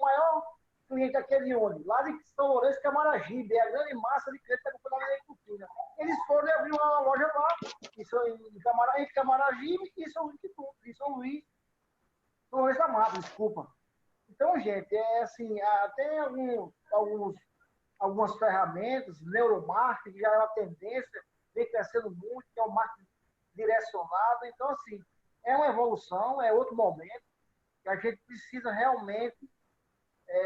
maior cliente aqui é de onde? Lá de São Lourenço, Camaragibe, é a grande massa de cliente que está comprando na agricultura. Eles foram e abriram uma loja lá, em Camaragibe e São Luís, São Lourenço da Mata, desculpa. Então, gente, é assim, tem algumas ferramentas, neuromarketing, já é uma tendência, vem crescendo muito, que é um marketing direcionado. Então, assim, é uma evolução, é outro momento, que a gente precisa realmente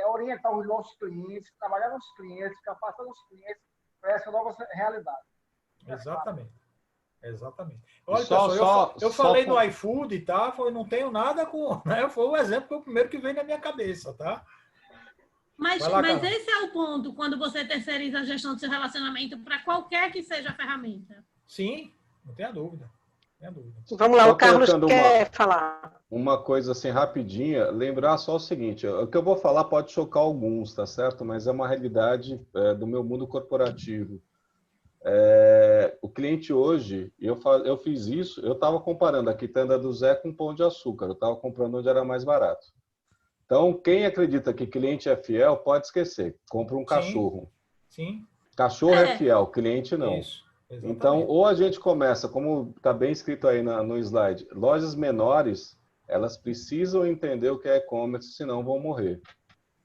orientar os nossos clientes, trabalhar nos clientes, capacitar os clientes para essa nova realidade. Exatamente. Exatamente. Olha, pessoal, eu falei no iFood, tá? Não tenho nada com... Né? Foi o exemplo, foi o primeiro que veio na minha cabeça, tá? Mas esse é o ponto, quando você terceiriza a gestão do seu relacionamento para qualquer que seja a ferramenta. Sim, não tenha dúvida. Vamos lá, o Carlos quer falar. Uma coisa assim, rapidinha, lembrar só o seguinte, o que eu vou falar pode chocar alguns, tá certo? Mas é uma realidade do meu mundo corporativo. O cliente hoje, eu fiz isso, eu estava comparando a quitanda do Zé com pão de açúcar, eu estava comprando onde era mais barato. Então, quem acredita que cliente é fiel, pode esquecer, compra um cachorro. Sim. Cachorro é fiel, cliente não. Isso. Exatamente. Então, ou a gente começa, como está bem escrito aí no slide, lojas menores, elas precisam entender o que é e-commerce, senão vão morrer.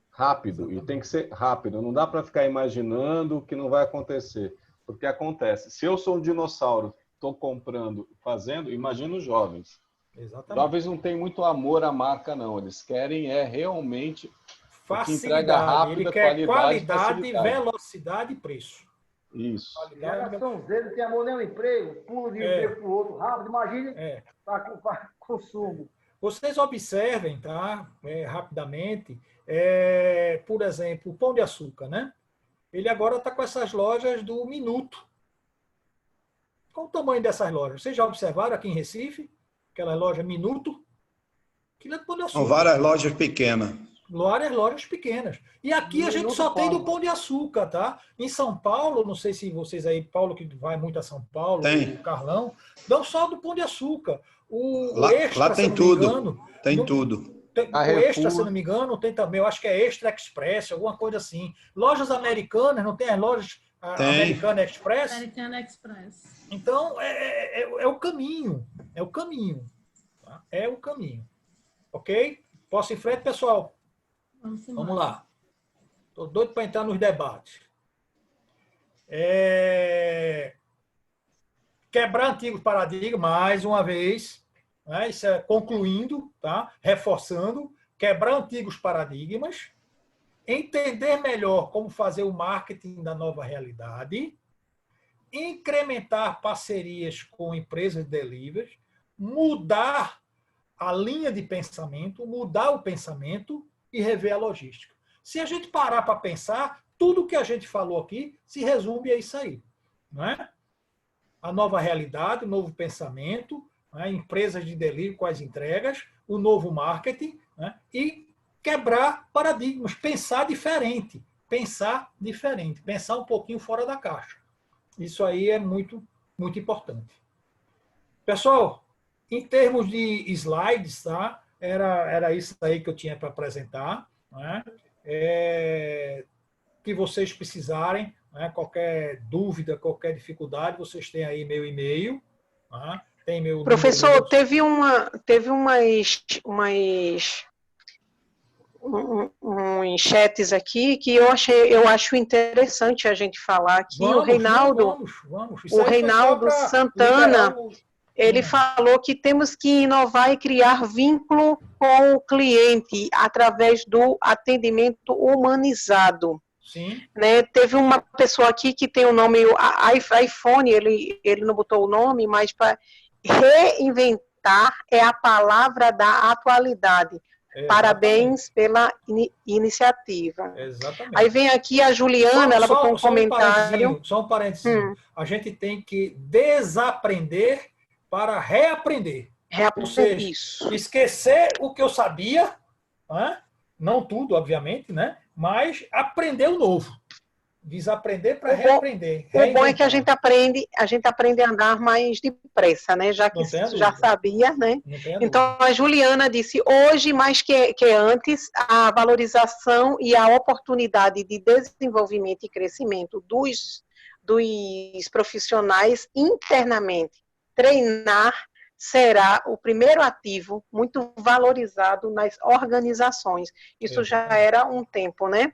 Rápido, exatamente. E tem que ser rápido, não dá para ficar imaginando o que não vai acontecer, porque acontece. Se eu sou um dinossauro, estou comprando, fazendo, imagina os jovens. Exatamente. Jovens não têm muito amor à marca, não, eles querem realmente facilidade, entrega rápida, ele quer qualidade, velocidade e preço. Isso. Geração Z não tem amor nem ao emprego, pula de um emprego para o outro rápido, imagine para consumo. Vocês observem, tá? Rapidamente, por exemplo, o Pão de Açúcar, né? Ele agora está com essas lojas do Minuto. Qual o tamanho dessas lojas? Vocês já observaram aqui em Recife? Aquela loja Minuto? Aquilo é do Pão de Açúcar. São várias lojas pequenas. Várias lojas pequenas. E aqui a gente só tem do Pão de Açúcar, tá? Em São Paulo, não sei se vocês aí, Paulo, que vai muito a São Paulo, tem. O Carlão, dão só do Pão de Açúcar. Lá tem tudo. Tem tudo. O Extra, se não me engano, tem também, eu acho que é Extra Express, alguma coisa assim. Lojas americanas, não tem as lojas Americana Express? Americana Express. Então, é o caminho. É o caminho. Tá? É o caminho. Ok? Posso ir em frente, pessoal? Vamos lá. Estou doido para entrar nos debates. Quebrar antigos paradigmas, mais uma vez. Né? Isso é concluindo, tá? Reforçando. Quebrar antigos paradigmas. Entender melhor como fazer o marketing da nova realidade. Incrementar parcerias com empresas de delivery. Mudar a linha de pensamento, mudar o pensamento e rever a logística. Se a gente parar para pensar, tudo que a gente falou aqui se resume a isso aí. Não é? A nova realidade, o novo pensamento, né? Empresas de delivery com as entregas, o novo marketing, né? E quebrar paradigmas, pensar diferente, pensar um pouquinho fora da caixa. Isso aí é muito, muito importante. Pessoal, em termos de slides, tá? Era isso aí que eu tinha para apresentar. Né? Que vocês precisarem, né? Qualquer dúvida, qualquer dificuldade, vocês têm aí meu e-mail. Tá? Tem meu professor, número. teve uns chats aqui que eu acho interessante a gente falar aqui. O Reinaldo Santana, ele falou que temos que inovar e criar vínculo com o cliente através do atendimento humanizado. Sim. Né? Teve uma pessoa aqui que tem o nome iPhone, ele não botou o nome, mas para reinventar é a palavra da atualidade. Parabéns pela iniciativa. Exatamente. Aí vem aqui a Juliana, ela botou um comentário. Só um parênteses. A gente tem que desaprender para reaprender. Ou seja, isso. Esquecer o que eu sabia, né? Não tudo, obviamente, né? Mas aprender o novo. Desaprender para reaprender. O bom é que a gente aprende a andar mais depressa, né? Já que já sabia, né? Então, a Juliana disse, hoje, mais que antes, a valorização e a oportunidade de desenvolvimento e crescimento dos profissionais internamente. Treinar será o primeiro ativo muito valorizado nas organizações. Isso já era um tempo, né?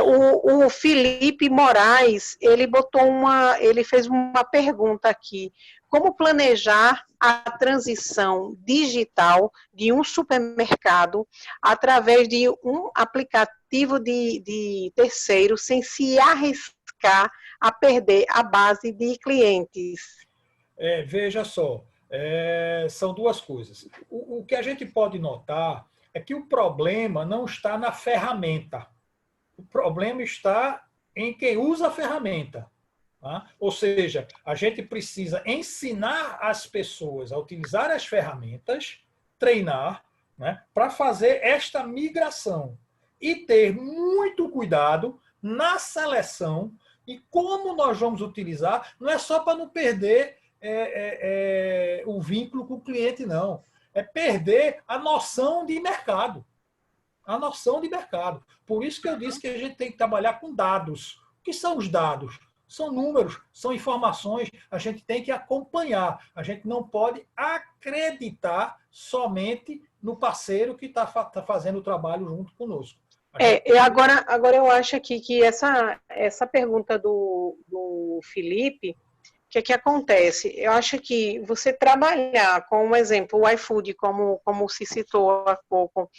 O Felipe Moraes, ele fez uma pergunta aqui. Como planejar a transição digital de um supermercado através de um aplicativo de terceiro sem se arriscar a perder a base de clientes? Veja só. São duas coisas. O que a gente pode notar é que o problema não está na ferramenta. O problema está em quem usa a ferramenta. Tá? Ou seja, a gente precisa ensinar as pessoas a utilizar as ferramentas, treinar, né, para fazer esta migração. E ter muito cuidado na seleção e como nós vamos utilizar, não é só para não perder o vínculo com o cliente, não. É perder a noção de mercado. A noção de mercado. Por isso que eu disse que a gente tem que trabalhar com dados. O que são os dados? São números, são informações. A gente tem que acompanhar. A gente não pode acreditar somente no parceiro que está fazendo o trabalho junto conosco. Agora eu acho aqui que essa pergunta do Felipe, o que acontece? Eu acho que você trabalhar com um exemplo, o iFood, como se citou há pouco,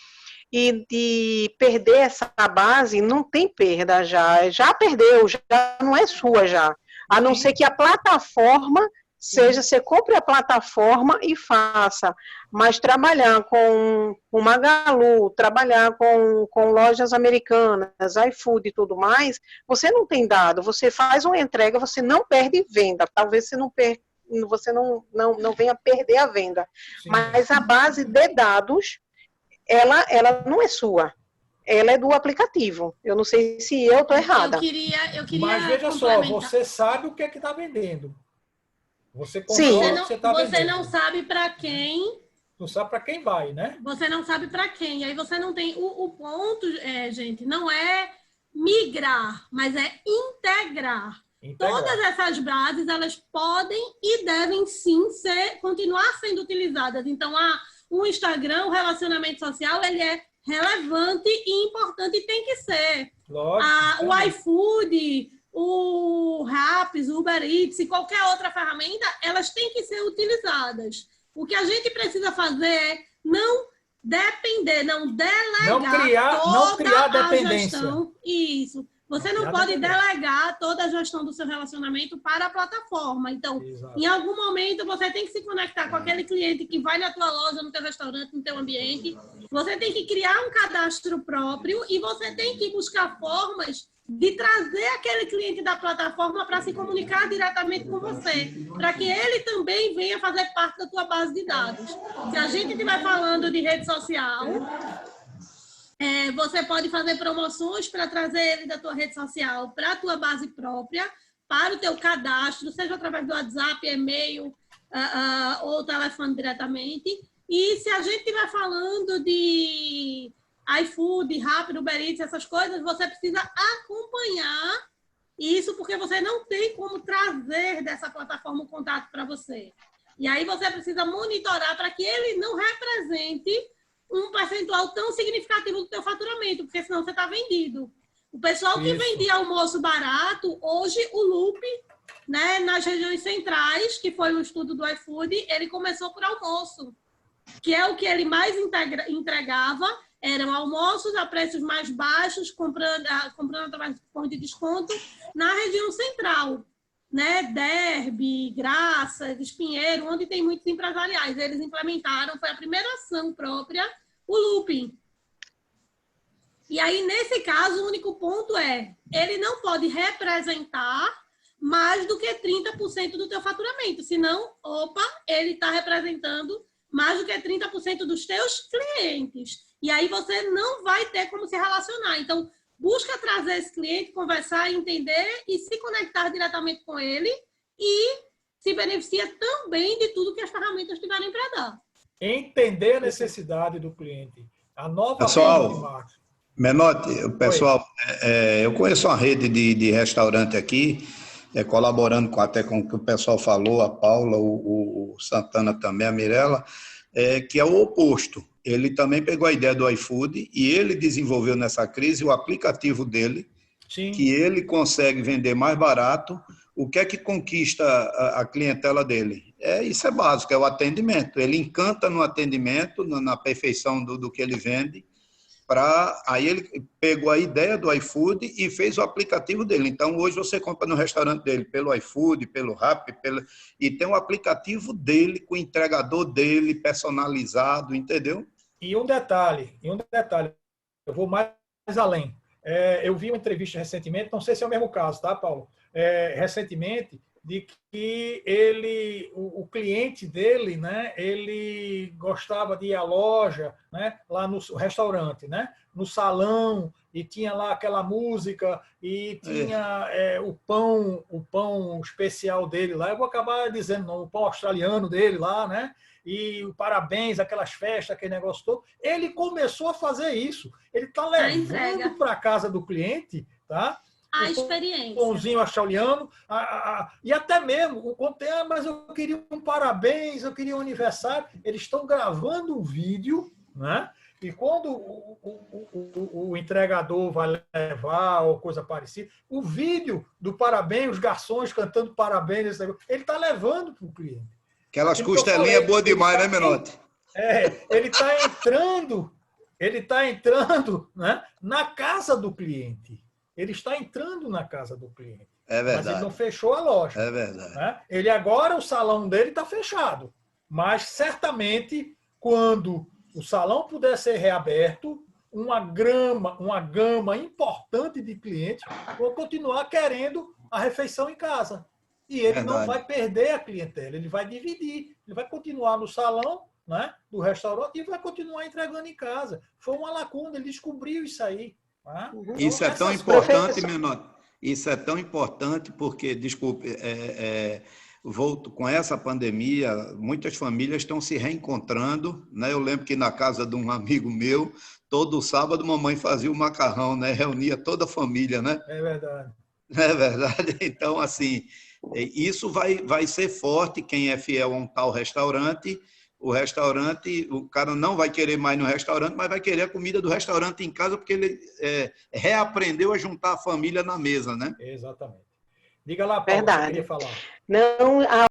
e de perder essa base, não tem perda já perdeu, já não é sua já, a não ser que a plataforma seja, você compre a plataforma e faça, mas trabalhar com o Magalu, trabalhar com lojas americanas, iFood e tudo mais, você não tem dado, você faz uma entrega, você não perde venda, talvez você não venha perder a venda, sim, mas a base de dados, ela não é sua. Ela é do aplicativo. Eu não sei se eu estou errada. Eu queria mas veja só, você sabe o que está vendendo. Você não sabe para quem. Não sabe para quem vai, né? Você não sabe para quem. Aí você não tem. O ponto, gente, não é migrar, mas é integrar. Todas essas bases, elas podem e devem sim continuar sendo utilizadas. Então, o Instagram, o relacionamento social, ele é relevante e importante e tem que ser. Lógico, o iFood, o Raps, o Uber Eats e qualquer outra ferramenta, elas têm que ser utilizadas. O que a gente precisa fazer é não depender, não delegar não criar dependência. Gestão. Isso. Você não pode delegar toda a gestão do seu relacionamento para a plataforma. Então, em algum momento, você tem que se conectar com aquele cliente que vai na tua loja, no teu restaurante, no teu ambiente. Você tem que criar um cadastro próprio e você tem que buscar formas de trazer aquele cliente da plataforma para se comunicar diretamente com você, para que ele também venha fazer parte da tua base de dados. Se a gente estiver falando de rede social, você pode fazer promoções para trazer ele da tua rede social para a tua base própria, para o teu cadastro, seja através do WhatsApp, e-mail ou telefone diretamente. E se a gente estiver falando de iFood, Rappi, Uber Eats, essas coisas, você precisa acompanhar isso, porque você não tem como trazer dessa plataforma um contato para você. E aí você precisa monitorar para que ele não represente um percentual tão significativo do teu faturamento, porque senão você está vendido. O pessoal que vendia almoço barato, hoje o Loop, né, nas regiões centrais, que foi o estudo do iFood, ele começou por almoço, que é o que ele mais entregava, eram almoços a preços mais baixos, comprando através de cupom de desconto na região central, né? Derby, Graças, Espinheiro, onde tem muitos empresariais. Eles implementaram, foi a primeira ação própria, o looping. E aí, nesse caso, o único ponto é, ele não pode representar mais do que 30% do teu faturamento, senão, ele está representando mais do que 30% dos teus clientes. E aí você não vai ter como se relacionar. Então, busca trazer esse cliente, conversar, entender e se conectar diretamente com ele e se beneficia também de tudo que as ferramentas tiverem para dar. Entender a necessidade do cliente. A nova pessoal, rede de marketing. Menotti, pessoal, eu conheço uma rede de restaurante aqui, colaborando até com o que o pessoal falou, a Paula, o Santana também, a Mirella, que é o oposto. Ele também pegou a ideia do iFood e ele desenvolveu nessa crise o aplicativo dele, Sim. que ele consegue vender mais barato. O que é que conquista a clientela dele? Isso é básico, é o atendimento. Ele encanta no atendimento, na perfeição do que ele vende. Aí ele pegou a ideia do iFood e fez o aplicativo dele. Então, hoje você compra no restaurante dele pelo iFood, pelo Rappi, e tem um aplicativo dele, com o entregador dele, personalizado, entendeu? E um detalhe, eu vou mais além. Eu vi uma entrevista recentemente, não sei se é o mesmo caso, tá, Paulo? Recentemente, de que o cliente dele, né, ele gostava de ir à loja, né, lá no restaurante, né, no salão, e tinha lá aquela música, e tinha o pão especial dele lá, eu vou acabar dizendo, não, o pão australiano dele lá, né, e o parabéns, aquelas festas, aquele negócio todo. Ele começou a fazer isso. Ele está levando para a casa do cliente, tá? A experiência. Pãozinho australiano, e até mesmo o conteúdo, mas eu queria um parabéns, eu queria um aniversário. Eles estão gravando um vídeo, né? E quando o entregador vai levar ou coisa parecida, o vídeo do parabéns, os garçons cantando parabéns, ele está levando para o cliente. Aquelas costelinhas é boa demais, né, Menotti? Ele está entrando, né, na casa do cliente. Ele está entrando na casa do cliente. É verdade. Mas ele não fechou a loja. É verdade. Né? Ele agora, o salão dele está fechado. Mas, certamente, quando o salão puder ser reaberto, uma gama importante de clientes vão continuar querendo a refeição em casa. E ele não vai perder a clientela. Ele vai dividir. Ele vai continuar no salão, né, do restaurante e vai continuar entregando em casa. Foi uma lacuna. Ele descobriu isso aí. Isso é tão importante, Menotti. Isso é tão importante porque, desculpe, com essa pandemia, muitas famílias estão se reencontrando, né? Eu lembro que na casa de um amigo meu, todo sábado, mamãe fazia o macarrão, né? Reunia toda a família, né? É verdade. É verdade. Então, assim, isso vai ser forte. Quem é fiel a um tal restaurante, o cara não vai querer mais no restaurante, mas vai querer a comida do restaurante em casa, porque ele reaprendeu a juntar a família na mesa, né? Exatamente. Diga lá, Paulo, verdade. você queria falar. Não,